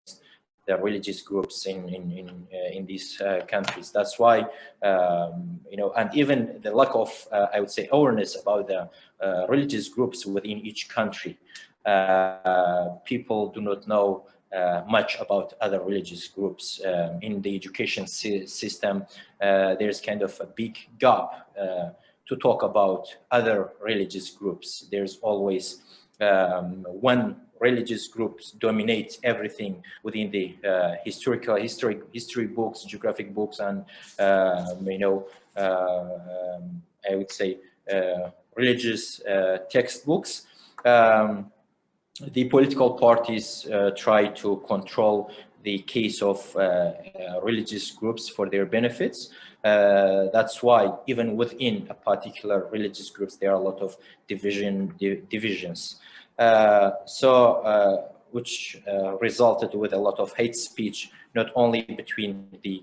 S5: the religious groups in these countries. That's why, and even the lack of, I would say, awareness about the religious groups within each country. People do not know much about other religious groups. In the education system, there's kind of a big gap to talk about other religious groups. There's always one religious groups dominate everything within the history books, geographic books, and you know, I would say religious textbooks. The political parties try to control the case of religious groups for their benefits. That's why even within a particular religious groups, there are a lot of divisions. Which resulted with a lot of hate speech, not only between the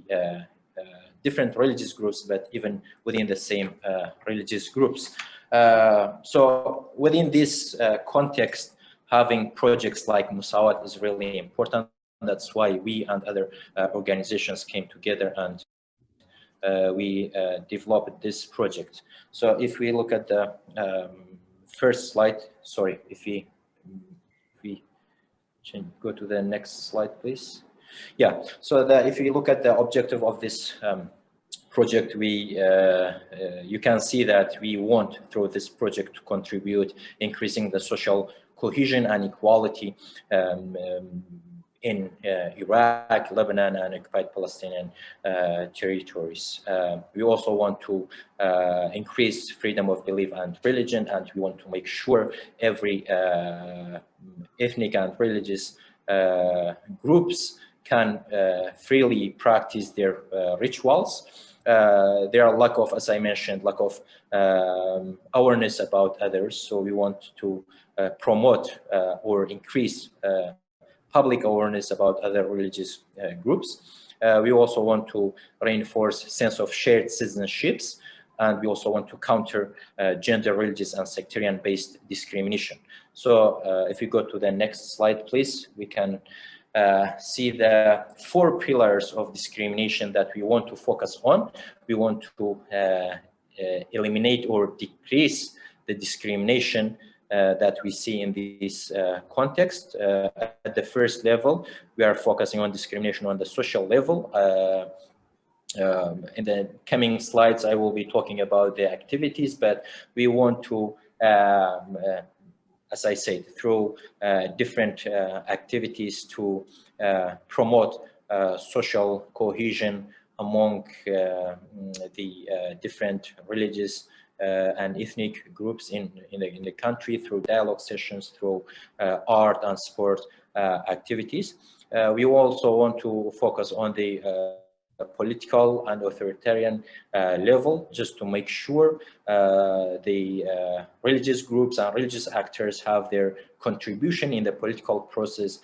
S5: different religious groups, but even within the same religious groups. So within this context, having projects like Musawat is really important. That's why we and other organizations came together and we developed this project. So if we look at the first slide, sorry, if we go to the next slide, please. Yeah, so if you look at the objective of this project, you can see that we want through this project to contribute increasing the social cohesion and equality in Iraq, Lebanon, and occupied Palestinian territories. We also want to increase freedom of belief and religion, and we want to make sure every ethnic and religious groups can freely practice their rituals. There are lack of, as I mentioned, lack of awareness about others. So we want to promote or increase public awareness about other religious groups. We also want to reinforce sense of shared citizenships, and we also want to counter gender, religious, and sectarian-based discrimination. So if you go to the next slide, please, we can see the 4 pillars of discrimination that we want to focus on. We want to eliminate or decrease the discrimination that we see in this context. At the first level, we are focusing on discrimination on the social level. In the coming slides, I will be talking about the activities, but we want to, as I said, through different activities to promote social cohesion among the different religious and ethnic groups in the country through dialogue sessions, through art and sport activities. We also want to focus on the political and authoritarian level, just to make sure the religious groups and religious actors have their contribution in the political process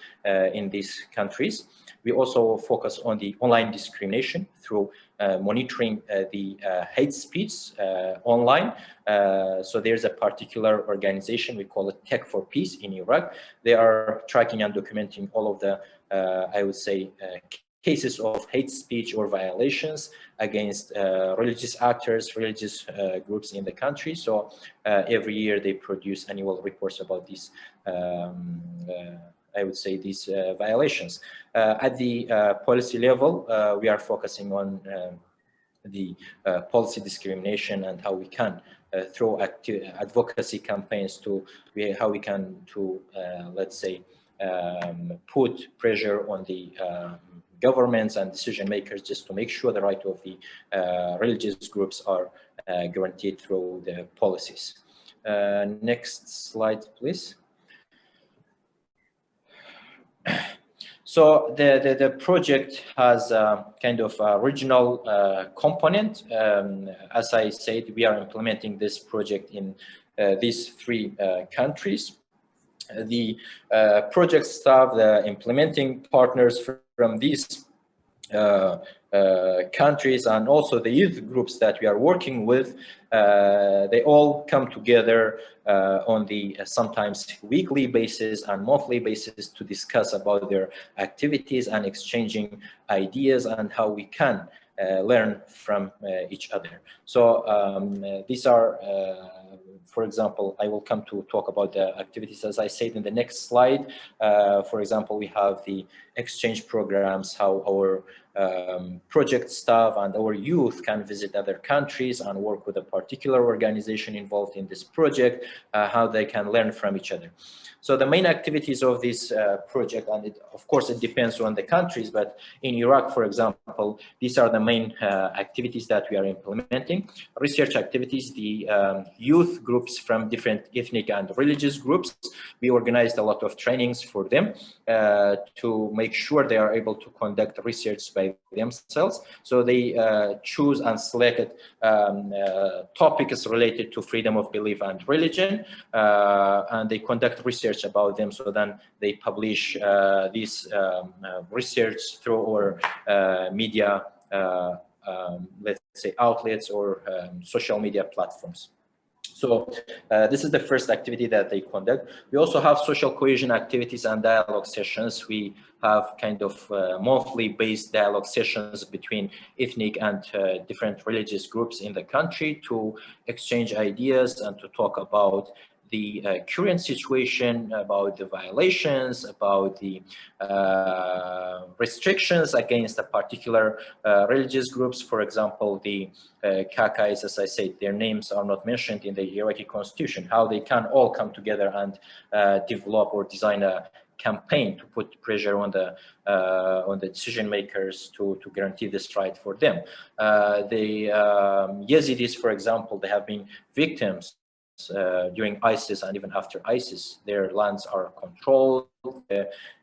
S5: in these countries. We also focus on the online discrimination through monitoring the hate speech online. So there's a particular organization, we call it Tech for Peace in Iraq. They are tracking and documenting all of the, I would say, cases of hate speech or violations against religious actors, religious groups in the country. So every year they produce annual reports about these, I would say, these violations. At the policy level, we are focusing on the policy discrimination and how we can through advocacy campaigns to how we can let's say put pressure on the governments and decision makers just to make sure the right of the religious groups are guaranteed through the policies. Next slide, please. So the project has a kind of a regional component. As I said, we are implementing this project in these 3 countries. The project staff, the implementing partners from these countries, and also the youth groups that we are working with, they all come together on the sometimes weekly basis and monthly basis to discuss about their activities and exchanging ideas and how we can learn from each other. So these are for example, I will come to talk about the activities as I said in the next slide. For example, we have the exchange programs, how our project staff and our youth can visit other countries and work with a particular organization involved in this project, how they can learn from each other. So the main activities of this project, and of course it depends on the countries, but in Iraq, for example, these are the main activities that we are implementing. Research activities, the youth groups from different ethnic and religious groups, we organized a lot of trainings for them to make sure they are able to conduct research by themselves. So they choose and selected topics related to freedom of belief and religion, and they conduct research about them. So then they publish this research through our media, let's say, outlets or social media platforms. So this is the first activity that they conduct. We also have social cohesion activities and dialogue sessions. We have kind of monthly based dialogue sessions between ethnic and different religious groups in the country to exchange ideas and to talk about the current situation, about the violations, about the restrictions against a particular religious groups. For example, the Kakais, as I said, their names are not mentioned in the Iraqi constitution, how they can all come together and develop or design a campaign to put pressure on the decision makers to guarantee this right for them. The Yazidis, for example, they have been victims during ISIS and even after ISIS. Their lands are controlled.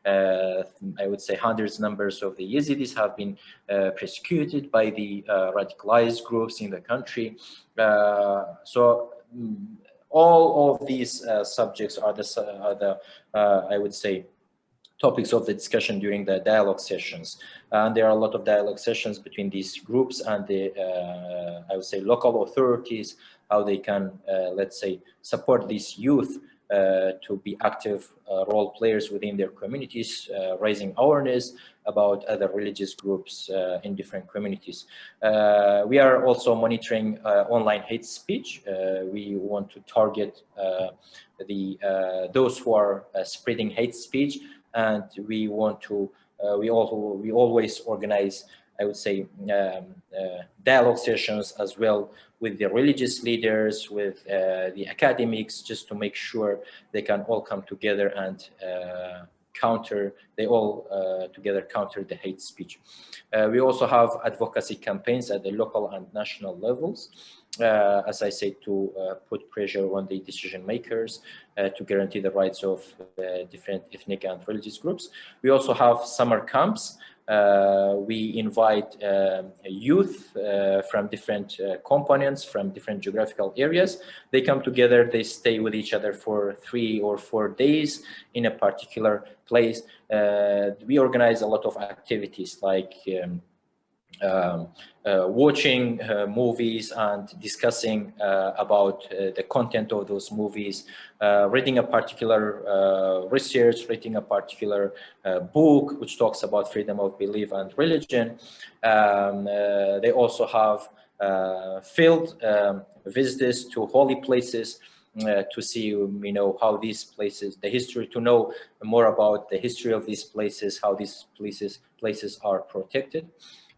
S5: I would say hundreds numbers of the Yazidis have been persecuted by the radicalized groups in the country. So all of these subjects are the I would say topics of the discussion during the dialogue sessions. And there are a lot of dialogue sessions between these groups and the, I would say, local authorities, how they can, let's say, support these youth to be active role players within their communities, raising awareness about other religious groups in different communities. We are also monitoring online hate speech. We want to target those who are spreading hate speech, and we want to we always organize, I would say, dialogue sessions as well with the religious leaders, with the academics, just to make sure they can all come together and together counter the hate speech. We also have advocacy campaigns at the local and national levels, as I said, to put pressure on the decision makers to guarantee the rights of different ethnic and religious groups. We also have summer camps. We invite youth from different components, from different geographical areas. They come together, they stay with each other for 3 or 4 days in a particular place. We organize a lot of activities like watching movies and discussing about the content of those movies, reading a particular research, reading a particular book which talks about freedom of belief and religion. They also have field visits to holy places to see, how these places, the history, to know more about the history of these places, how these places are protected.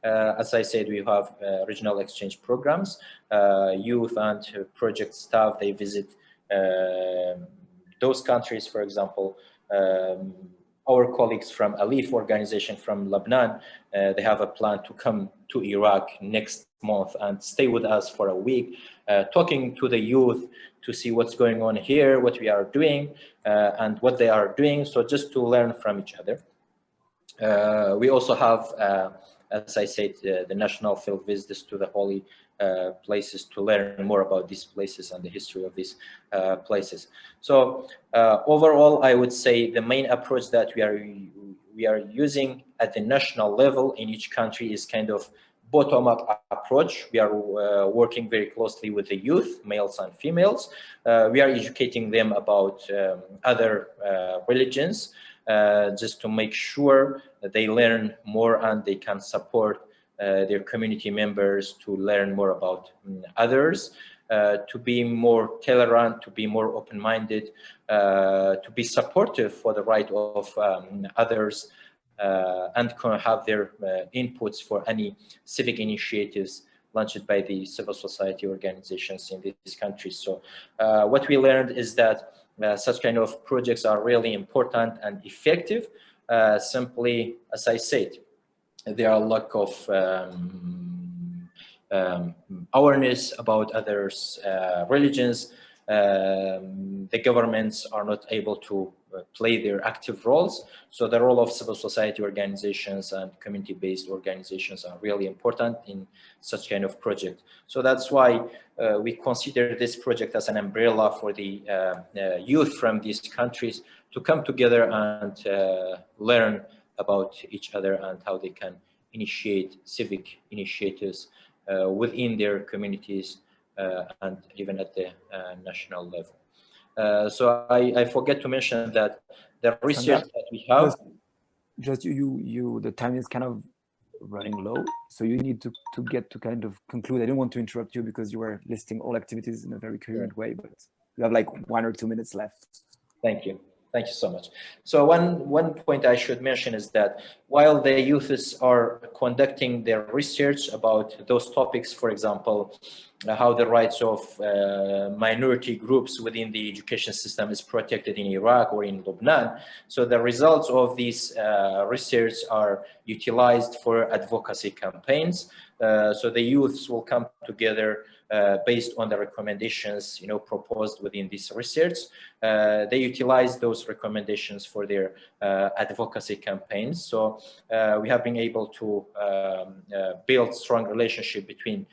S5: As I said, we have regional exchange programs. Youth and project staff, they visit those countries. For example, our colleagues from Alif organization from Lebanon, they have a plan to come to Iraq next month and stay with us for a week, talking to the youth to see what's going on here, what we are doing, and what they are doing. So just to learn from each other. We also have, as I said, the national field visits to the holy places to learn more about these places and the history of these places. So overall, I would say the main approach that we are using at the national level in each country is kind of bottom-up approach. We are working very closely with the youth, males and females. We are educating them about other religions, just to make sure that they learn more and they can support their community members to learn more about others. to be more tolerant, to be more open-minded, to be supportive for the right of others, and have their inputs for any civic initiatives launched by the civil society organizations in these countries. So what we learned is that such kind of projects are really important and effective. Simply, as I said, there are a lack of awareness about others' religions. The governments are not able to play their active roles. So the role of civil society organizations and community-based organizations are really important in such kind of project. So that's why we consider this project as an umbrella for the youth from these countries to come together and learn about each other and how they can initiate civic initiatives within their communities and even at the national level. So I forget to mention that the research that we have.
S2: Just the time is kind of running low, so you need to get to kind of conclude. I didn't want to interrupt you because you were listing all activities in a very coherent way, but you have like 1 or 2 minutes left.
S5: Thank you. Thank you so much. So one point I should mention is that while the youths are conducting their research about those topics, for example, how the rights of minority groups within the education system is protected in Iraq or in Lebanon, so the results of these research are utilized for advocacy campaigns. So the youths will come together based on the recommendations, proposed within this research. They utilize those recommendations for their advocacy campaigns. So we have been able to build strong relationship between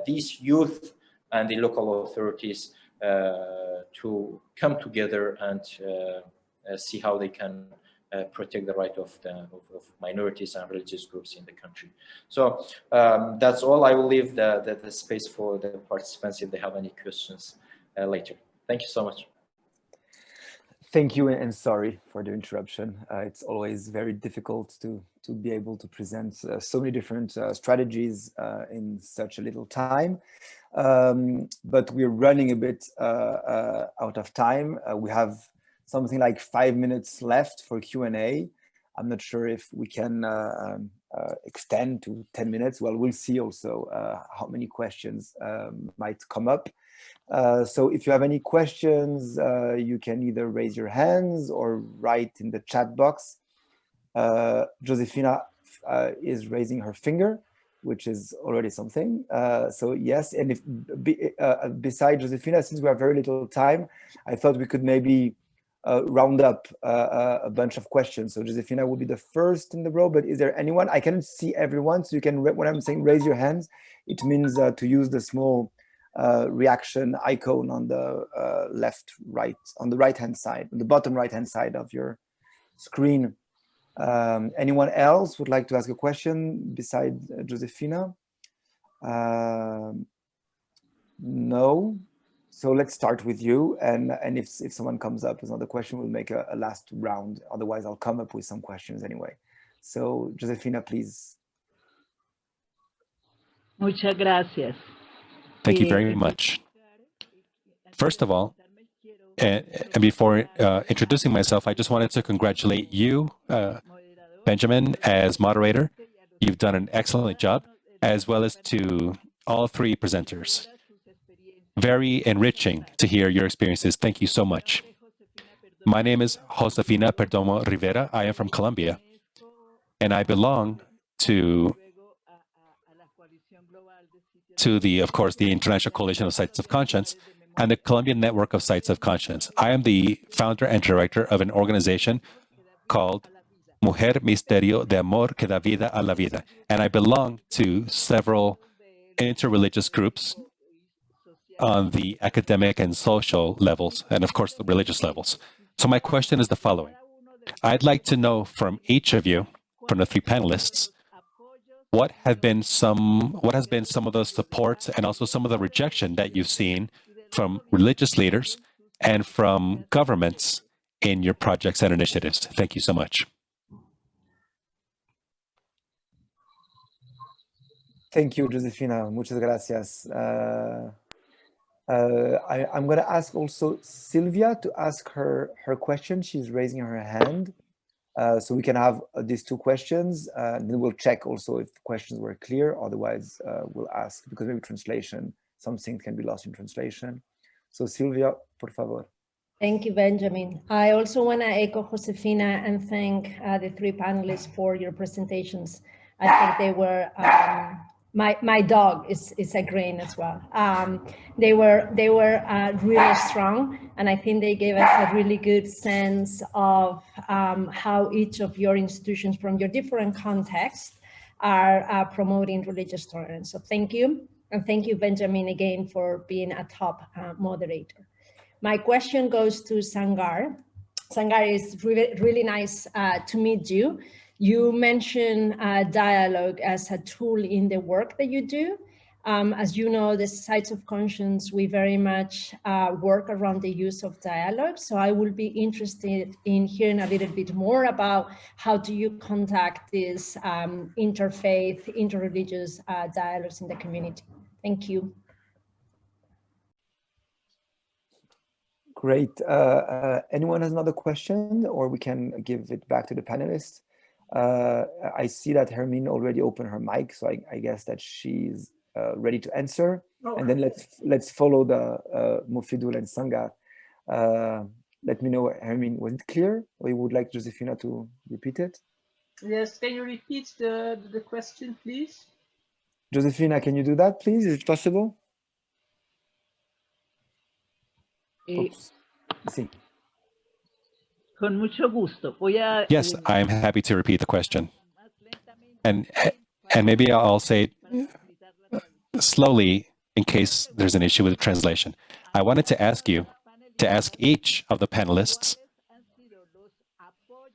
S5: these youth and the local authorities to come together and see how they can protect the right of minorities and religious groups in the country. So that's all. I will leave the space for the participants if they have any questions later. Thank you so much.
S2: Thank you, and sorry for the interruption. It's always very difficult to be able to present so many different strategies in such a little time. But we're running a bit out of time. We have something like 5 minutes left for Q&A. I'm not sure if we can extend to 10 minutes. Well, we'll see also how many questions might come up. So if you have any questions, you can either raise your hands or write in the chat box. Josefina is raising her finger, which is already something. So yes, and if besides Josefina, since we have very little time, I thought we could maybe round up a bunch of questions. So Josefina will be the first in the row, but is there anyone? I cannot see everyone, so you can, when I'm saying raise your hands, it means to use the small reaction icon on the on the right-hand side, on the bottom right-hand side of your screen. Anyone else would like to ask a question besides Josefina? No. So let's start with you, and if someone comes up with another question, we'll make a last round. Otherwise, I'll come up with some questions anyway. So Josefina, please.
S6: Muchas gracias.
S7: Thank you very much. First of all, and before introducing myself, I just wanted to congratulate you, Benjamin, as moderator. You've done an excellent job, as well as to all three presenters. Very enriching to hear your experiences. Thank you so much. My name is Josefina Perdomo Rivera. I am from Colombia, and I belong to of course, the International Coalition of Sites of Conscience and the Colombian Network of Sites of Conscience. I am the founder and director of an organization called Mujer Misterio de Amor que da vida a la vida, and I belong to several interreligious groups on the academic and social levels, and of course the religious levels. So my question is the following. I'd like to know from each of you, from the three panelists, what has been some of the supports and also some of the rejection that you've seen from religious leaders and from governments in your projects and initiatives? Thank you so much.
S2: Thank you, Josefina. Muchas gracias. I'm going to ask also Sylvia to ask her question. She's raising her hand. So we can have these two questions. Then we'll check also if the questions were clear. Otherwise, we'll ask, because maybe translation, some things can be lost in translation. So Sylvia, por favor.
S6: Thank you, Benjamin. I also want to echo Josefina and thank the three panelists for your presentations. I think they were, my dog is agreeing as well. They were really strong, and I think they gave us a really good sense of how each of your institutions from your different contexts are promoting religious tolerance. So thank you. And thank you, Benjamin, again, for being a top moderator. My question goes to Sangar. Sangar, it's really nice to meet you. You mentioned dialogue as a tool in the work that you do. As you know, the Sites of Conscience, we very much work around the use of dialogue. So I will be interested in hearing a little bit more about how do you conduct these interfaith, interreligious dialogues in the community. Thank you.
S2: Great. Anyone has another question, or we can give it back to the panelists? I see that Hermine already opened her mic, so I guess that she's ready to answer. Oh. And then let's follow the Mofidul and Sangar. Let me know, Hermine, was it clear, or you would like Josefina to repeat it?
S3: Yes, can you repeat the question, please?
S2: Josefina, can you do that, please? Is it possible? Oops. Sí.
S8: Con mucho gusto.
S7: Yes, I'm happy to repeat the question. And maybe I'll say it slowly in case there's an issue with the translation. I wanted to ask each of the panelists,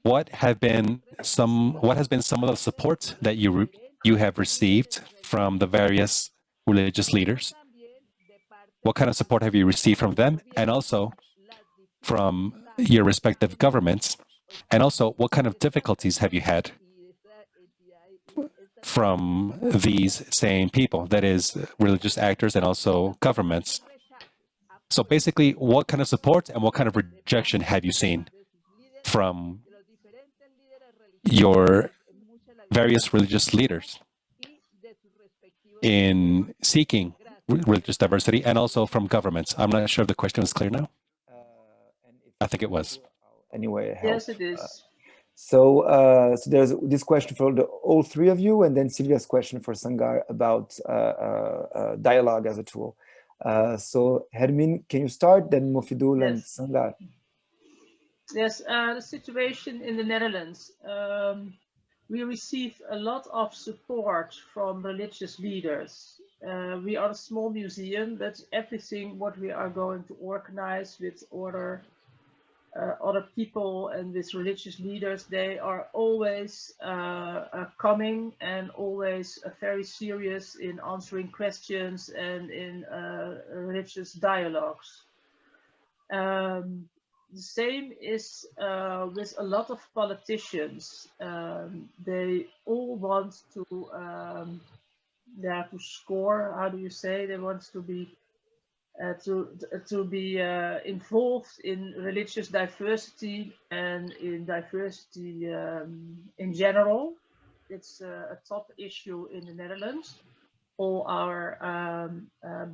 S7: what has been some of the support that you have received from the various religious leaders? What kind of support have you received from them, and also from your respective governments? And also, what kind of difficulties have you had from these same people, that is, religious actors and also governments? So basically, what kind of support and what kind of rejection have you seen from your various religious leaders in seeking religious diversity, and also from governments? I'm not sure if the question was clear now. I think it was.
S2: Anyway,
S3: yes, it is.
S2: So there's this question for all three of you, and then Sylvia's question for Sangar about dialogue as a tool. So Hermine, can you start? Then Mofidul and Sangar.
S3: Yes, the situation in the Netherlands. We receive a lot of support from religious leaders. We are a small museum, but everything what we are going to organize with other people and with religious leaders, they are always coming and always very serious in answering questions and in religious dialogues. The same is with a lot of politicians. They all want to score. How do you say? They want to be involved in religious diversity and in diversity in general. It's a top issue in the Netherlands. All our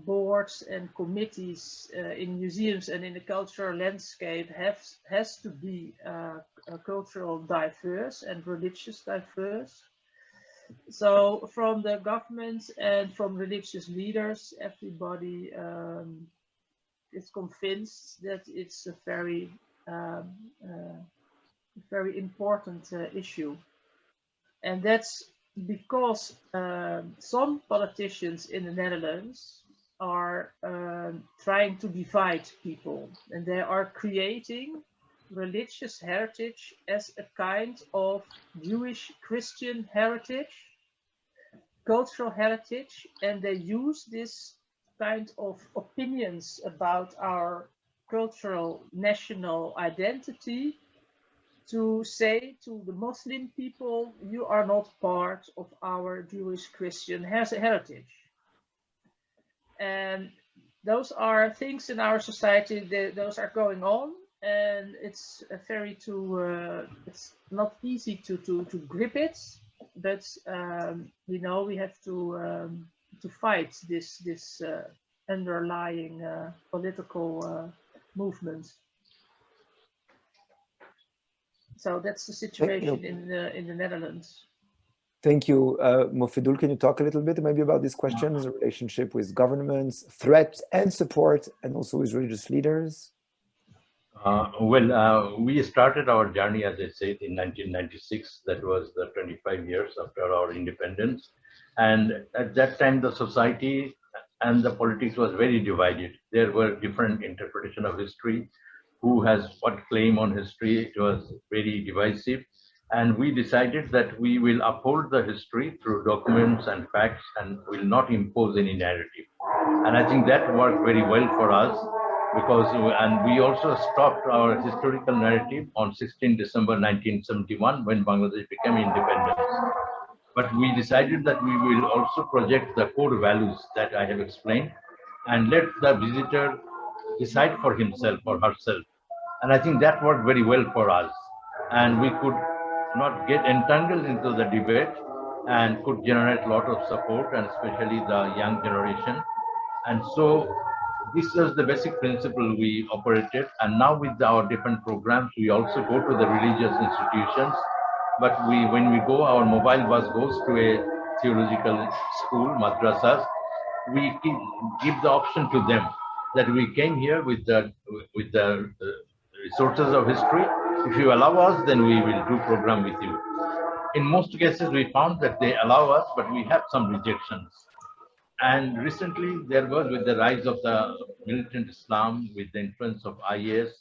S3: boards and committees in museums and in the cultural landscape has to be cultural diverse and religious diverse. So from the government and from religious leaders, everybody is convinced that it's a very important issue. And that's because some politicians in the Netherlands are trying to divide people, and they are creating religious heritage as a kind of Jewish Christian heritage, cultural heritage, and they use this kind of opinions about our cultural national identity to say to the Muslim people, you are not part of our Jewish Christian heritage. And those are things in our society that those are going on, and it's it's not easy to grip it, but we know we have to fight this underlying political movement. So that's the situation in the Netherlands.
S2: Thank you. Mofidul, can you talk a little bit maybe about these questions, the relationship with governments, threats and support, and also with religious leaders?
S4: We started our journey, as I said, in 1996. That was the 25 years after our independence. And at that time, the society and the politics was very divided. There were different interpretation of history. Who has what claim on history? It was very divisive. And we decided that we will uphold the history through documents and facts and will not impose any narrative. And I think that worked very well for us because, and we also stopped our historical narrative on 16 December 1971 when Bangladesh became independent. But we decided that we will also project the core values that I have explained and let the visitor decide for himself or herself. And I think that worked very well for us. And we could not get entangled into the debate and could generate a lot of support, and especially the young generation. And so this was the basic principle we operated. And now with our different programs, we also go to the religious institutions. But when we go, our mobile bus goes to a theological school, madrasas. We give the option to them that we came here with the resources of history. If you allow us, then we will do program with you. In most cases, we found that they allow us, but we have some rejections. And recently, there was, with the rise of the militant Islam, with the influence of IS,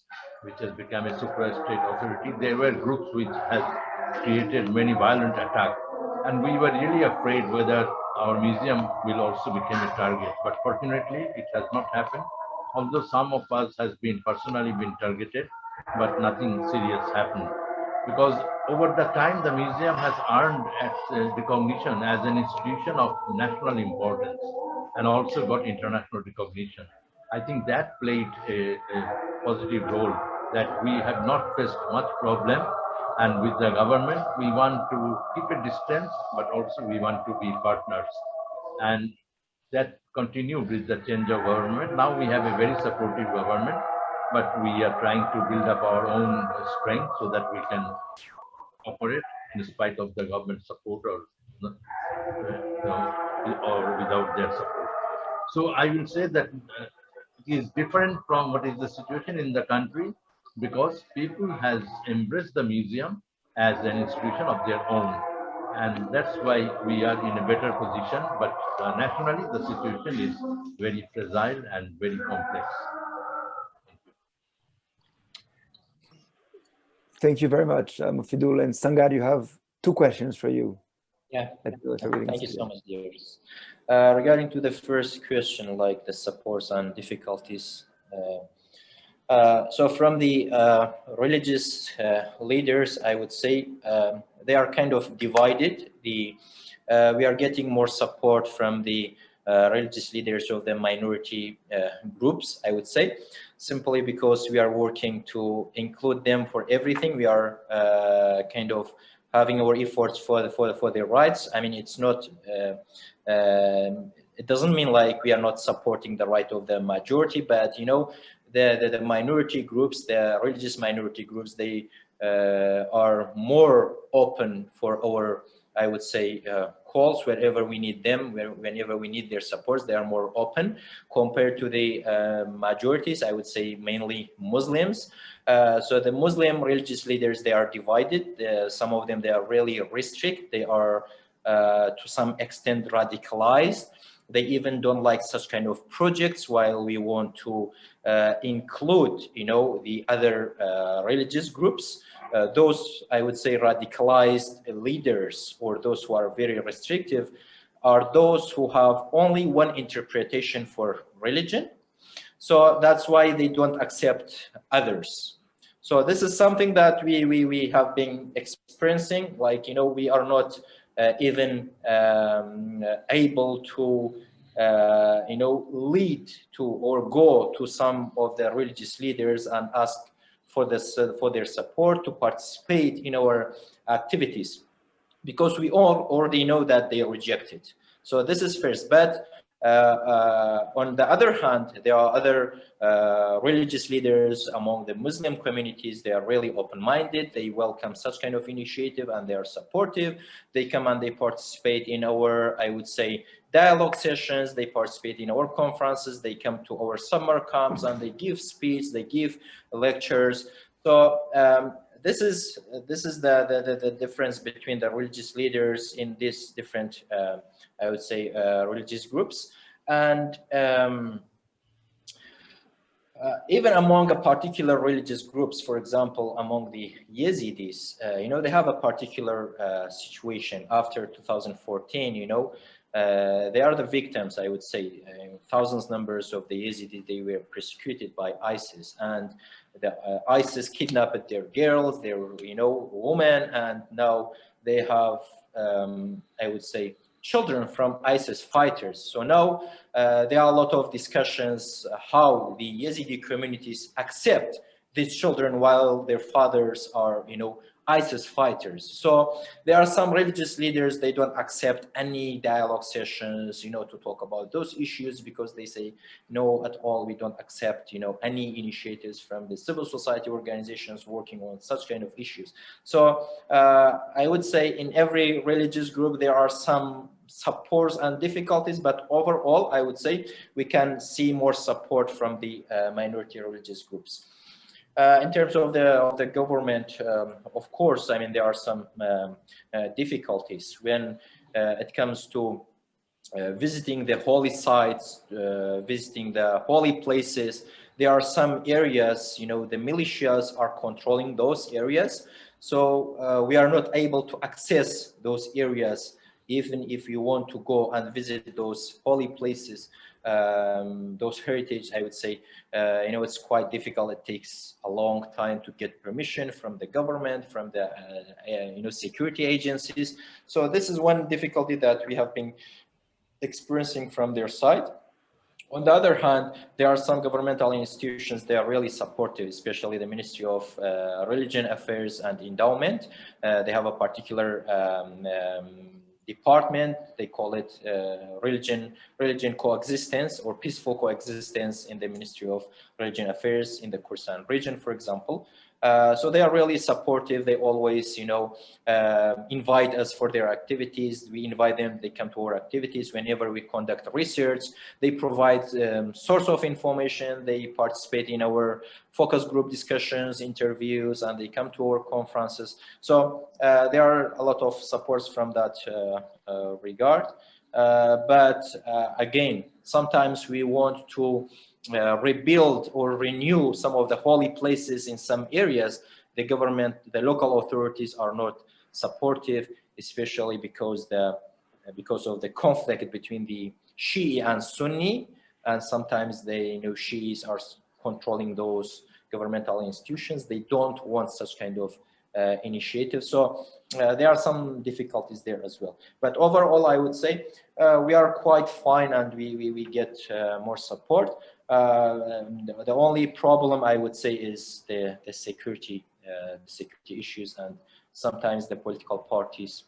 S4: which has become a super-state authority, there were groups which have created many violent attacks. And we were really afraid whether our museum will also become a target. But fortunately, it has not happened. Although some of us has been personally been targeted, but nothing serious happened. Because over the time, the museum has earned recognition as an institution of national importance and also got international recognition. I think that played a positive role, that we have not faced much problem. And with the government, we want to keep a distance, but also we want to be partners. And that continued with the change of government. Now we have a very supportive government, but we are trying to build up our own strength so that we can operate in spite of the government support or without their support. So I will say that it is different from what is the situation in the country, because people has embraced the museum as an institution of their own. And that's why we are in a better position. But nationally, the situation is very fragile and very complex.
S2: Thank you very much, Mofidul. And Sangar, you have two questions for you.
S5: Yeah, thank you so much, dears. Regarding to the first question, like the supports and difficulties. So from the religious leaders, I would say they are kind of divided. We are getting more support from the religious leaders of the minority groups, I would say, simply because we are working to include them for everything. We are kind of having our efforts for their rights. I mean, it's not, it doesn't mean like we are not supporting the right of the majority, but you know, the minority groups, the religious minority groups, they are more open for our, I would say, calls wherever we need them, whenever we need their support. They are more open compared to the majorities, I would say mainly Muslims. So the Muslim religious leaders, they are divided. Some of them, they are really restrict. They are to some extent radicalized. They even don't like such kind of projects, while we want to include, you know, the other religious groups. Those, I would say, radicalized leaders, or those who are very restrictive, are those who have only one interpretation for religion. So that's why they don't accept others. So this is something that we have been experiencing. Like, you know, we are not even able to you know, lead to or go to some of the religious leaders and ask for this for their support to participate in our activities, because we all already know that they are rejected. So this is first. But on the other hand, there are other religious leaders among the Muslim communities. They are really open-minded. They welcome such kind of initiative and they are supportive. They come and they participate in our, I would say, dialogue sessions. They participate in our conferences. They come to our summer camps and they give speech. They give lectures. So this is the difference between the religious leaders in these different, I would say, religious groups. And even among a particular religious groups, for example, among the Yazidis, you know, they have a particular situation after 2014, you know, they are the victims, I would say. Thousands numbers of the Yazidis, they were persecuted by ISIS, and the ISIS kidnapped their girls, their, you know, women, and now they have, I would say, children from ISIS fighters. So now there are a lot of discussions how the Yazidi communities accept these children while their fathers are, you know, ISIS fighters. So there are some religious leaders, they don't accept any dialogue sessions, you know, to talk about those issues, because they say, no, at all, we don't accept, you know, any initiatives from the civil society organizations working on such kind of issues. So I would say in every religious group, there are some supports and difficulties, but overall, I would say we can see more support from the minority religious groups. In terms of the government, of course, I mean, there are some difficulties when it comes to visiting the holy sites, visiting the holy places. There are some areas, you know, the militias are controlling those areas. So we are not able to access those areas, even if you want to go and visit those holy places. Those heritage, I would say, you know, it's quite difficult. It takes a long time to get permission from the government, from the, you know, security agencies. So this is one difficulty that we have been experiencing from their side. On the other hand, there are some governmental institutions, they are really supportive, especially the Ministry of Religion Affairs and Endowment. They have a particular department, they call it religion coexistence or peaceful coexistence in the Ministry of Religion Affairs in the Khorasan region, for example. So they are really supportive. They always, you know, invite us for their activities. We invite them, they come to our activities. Whenever we conduct research, they provide source of information. They participate in our focus group discussions, interviews, and they come to our conferences. So there are a lot of supports from that regard. But again, sometimes we want to rebuild or renew some of the holy places in some areas. The government, the local authorities are not supportive, especially because of the conflict between the Shi'i and Sunni, and sometimes the, you know, Shi'is are controlling those governmental institutions. They don't want such kind of initiative. So there are some difficulties there as well. But overall, I would say we are quite fine, and we get more support. The only problem, I would say, is the security issues, and sometimes the political parties,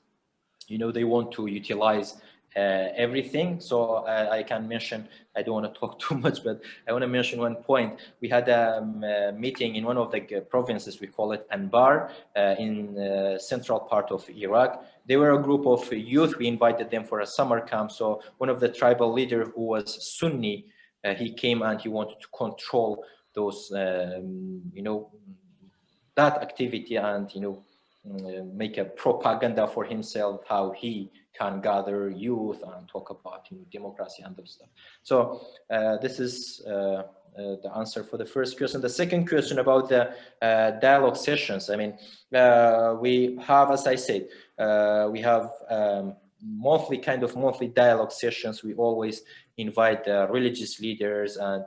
S5: you know, they want to utilize everything. So I can mention, I don't want to talk too much, but I want to mention one point. We had a meeting in one of the provinces, we call it Anbar, in central part of Iraq. They were a group of youth. We invited them for a summer camp. So one of the tribal leader, who was Sunni, he came and he wanted to control those, you know, that activity, and, you know, make a propaganda for himself, how he can gather youth and talk about, you know, democracy and those stuff. So this is the answer for the first question. The second question about the dialogue sessions. I mean, we have, as I said, we have monthly dialogue sessions. We always invite religious leaders and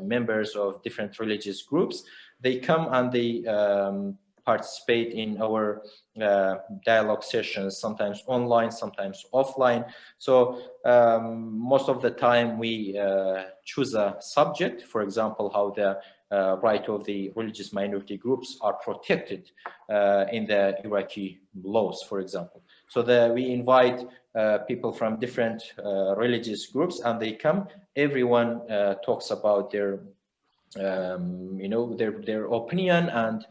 S5: members of different religious groups. They come and they participate in our dialogue sessions, sometimes online, sometimes offline. So most of the time we choose a subject, for example, how the right of the religious minority groups are protected in the Iraqi laws, for example. So we invite people from different religious groups, and they come. Everyone talks about their their opinion, and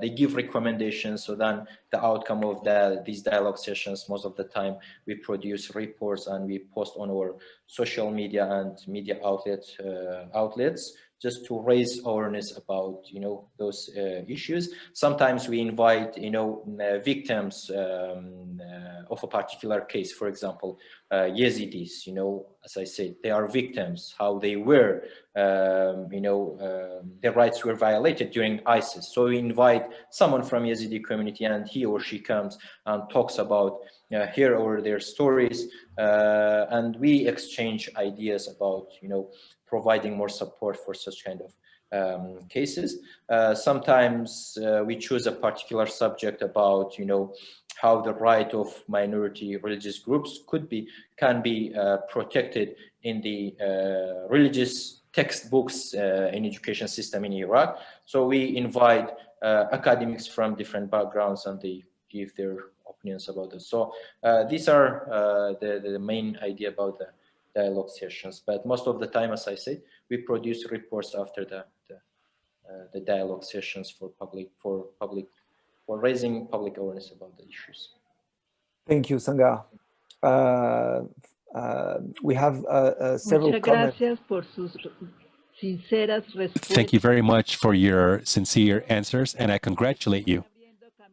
S5: they give recommendations. So then the outcome of these dialogue sessions, most of the time we produce reports and we post on our social media and media outlets just to raise awareness about those issues. Sometimes we invite victims of a particular case. For example, Yazidis, as I said, they are victims, how they were their rights were violated during ISIS. So we invite someone from Yazidi community, and he or she comes and talks about here or their stories, and we exchange ideas about providing more support for such kind of cases. Sometimes we choose a particular subject about how the right of minority religious groups can be protected in the religious textbooks in education system in Iraq. So we invite academics from different backgrounds, and they give their opinions about it. So these are the main idea about the dialogue sessions. But most of the time, as I said, we produce reports after the dialogue sessions for raising public awareness about the issues.
S2: Thank you, Sangha. We have several comments.
S7: Thank you very much for your sincere answers, and I congratulate you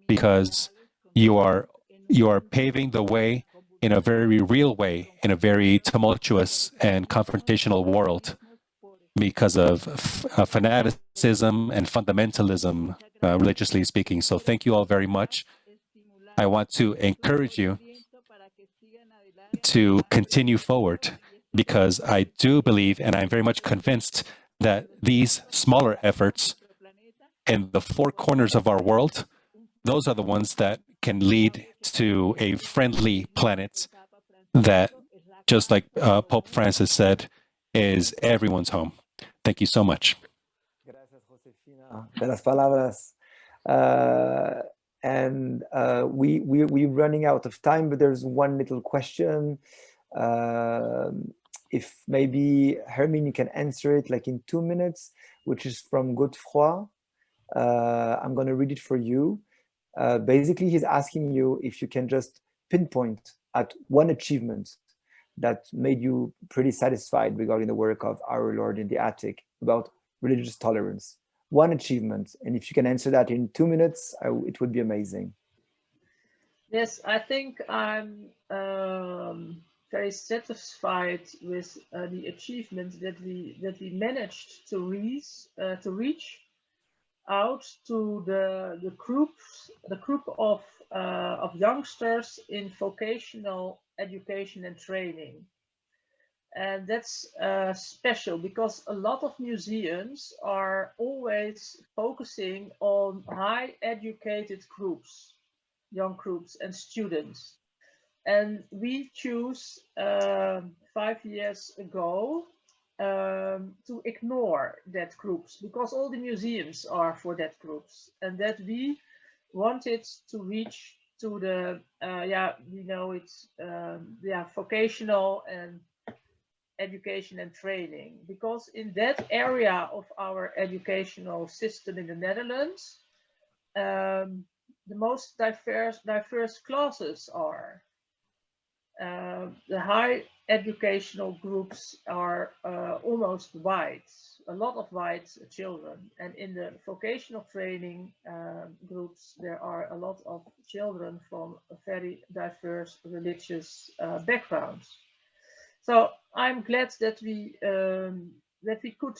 S7: because you are paving the way in a very real way in a very tumultuous and confrontational world because of fanaticism and fundamentalism, religiously speaking. So thank you all very much. I want to encourage you to continue forward, because I do believe, and I'm very much convinced, that these smaller efforts in the four corners of our world, those are the ones that can lead to a friendly planet that, just like Pope Francis said, is everyone's home. Thank you so much.
S2: Gracias, Josefina, de las palabras. And we're running out of time, but there's one little question. If maybe Hermine, you can answer it like in 2 minutes, which is from Godefroy. I'm going to read it for you. Basically, he's asking you if you can just pinpoint at one achievement that made you pretty satisfied regarding the work of Our Lord in the Attic about religious tolerance. One achievement, and if you can answer that in 2 minutes, it would be amazing.
S3: Yes, I think I'm very satisfied with the achievement that we managed to reach out to the group of youngsters in vocational education and training. And that's special because a lot of museums are always focusing on high educated groups, young groups and students. And we choose 5 years ago to ignore that groups, because all the museums are for that groups, and that we wanted to reach to the vocational and education and training, because in that area of our educational system in the Netherlands, the most diverse classes are. The high educational groups are almost white, a lot of white children, and in the vocational training groups there are a lot of children from very diverse religious backgrounds. So I'm glad that we could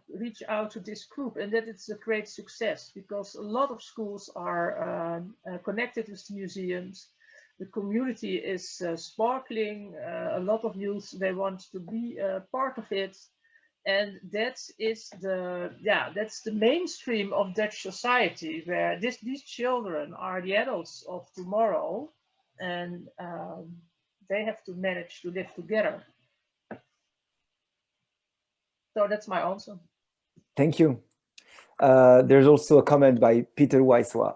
S3: reach out to this group, and that it's a great success, because a lot of schools are connected with the museums. The community is sparkling. A lot of youth, they want to be part of it, And that is that's the mainstream of Dutch society, where these children are the adults of tomorrow, and they have to manage to live together. So that's my answer.
S2: Thank you. There's also a comment by Peter Weiswa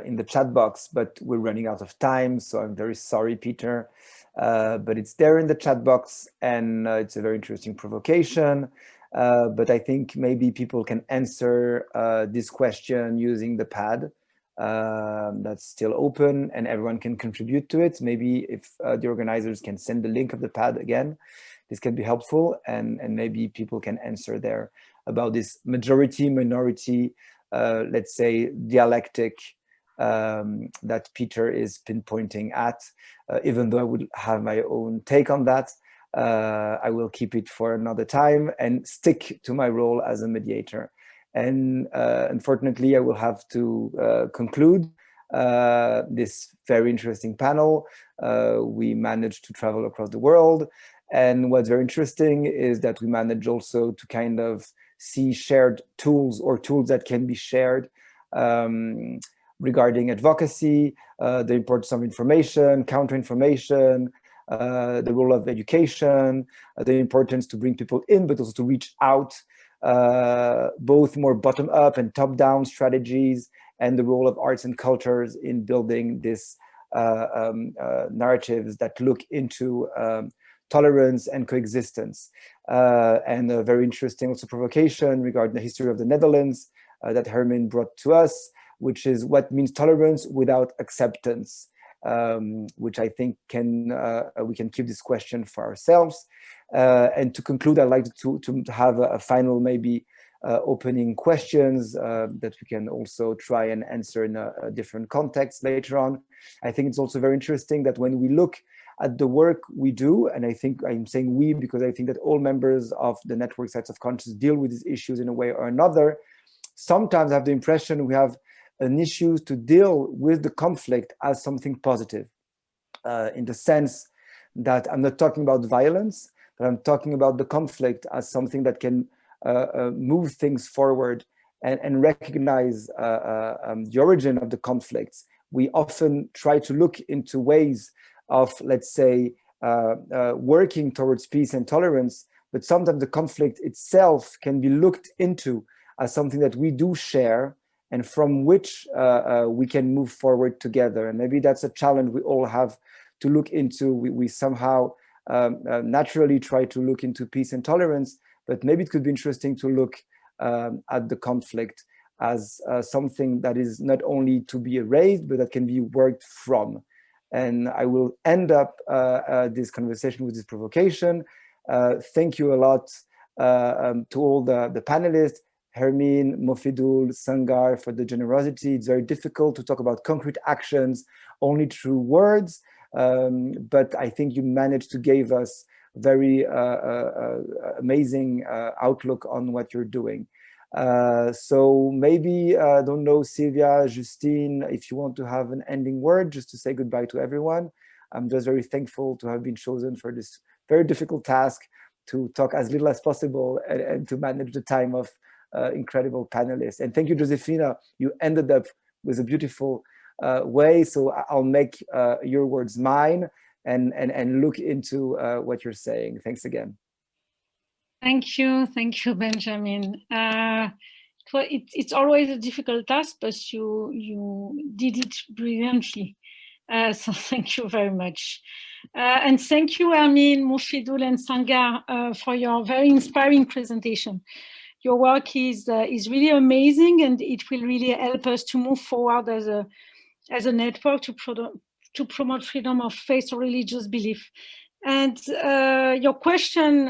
S2: in the chat box, but we're running out of time, so I'm very sorry, Peter. But it's there in the chat box, and it's a very interesting provocation. But I think maybe people can answer this question using the pad that's still open, and everyone can contribute to it. Maybe if the organizers can send the link of the pad again, this can be helpful, and maybe people can answer there about this majority minority, let's say, dialectic that Peter is pinpointing at. Even though I would have my own take on that, I will keep it for another time and stick to my role as a mediator. And unfortunately, I will have to conclude this very interesting panel. We managed to travel across the world. And what's very interesting is that we managed also to kind of see shared tools, or tools that can be shared regarding advocacy, the importance of information, counter-information, the role of education, the importance to bring people in, but also to reach out, both more bottom-up and top-down strategies, and the role of arts and cultures in building this narratives that look into tolerance and coexistence. And a very interesting also provocation regarding the history of the Netherlands that Hermin brought to us, which is what means tolerance without acceptance, which I think we can keep this question for ourselves. And to conclude, I'd like to have a final maybe opening questions that we can also try and answer in a different context later on. I think it's also very interesting that when we look at the work we do, and I think I'm saying we because I think that all members of the network Sites of Conscience deal with these issues in a way or another, sometimes I have the impression we have an issue to deal with the conflict as something positive, in the sense that I'm not talking about violence, but I'm talking about the conflict as something that can move things forward and recognize the origin of the conflicts. We often try to look into ways of, let's say, working towards peace and tolerance, but sometimes the conflict itself can be looked into as something that we do share and from which we can move forward together. And maybe that's a challenge we all have to look into. We somehow naturally try to look into peace and tolerance, but maybe it could be interesting to look at the conflict as something that is not only to be erased, but that can be worked from. And I will end up this conversation with this provocation. Thank you a lot to all the panelists, Hermin, Mofidul, Sangar, for the generosity. It's very difficult to talk about concrete actions only through words, but I think you managed to give us very amazing outlook on what you're doing. So maybe, I don't know, Sylvia, Justine, if you want to have an ending word just to say goodbye to everyone. I'm just very thankful to have been chosen for this very difficult task to talk as little as possible and to manage the time of incredible panelists. And thank you, Josefina. You ended up with a beautiful way. So I'll make your words mine and look into what you're saying. Thanks again.
S1: Thank you, Benjamin. It's always a difficult task, but you did it brilliantly. So thank you very much. And thank you, Hermin, Mofidul, and Sangar for your very inspiring presentation. Your work is really amazing, and it will really help us to move forward as a network to promote freedom of faith or religious belief. And your question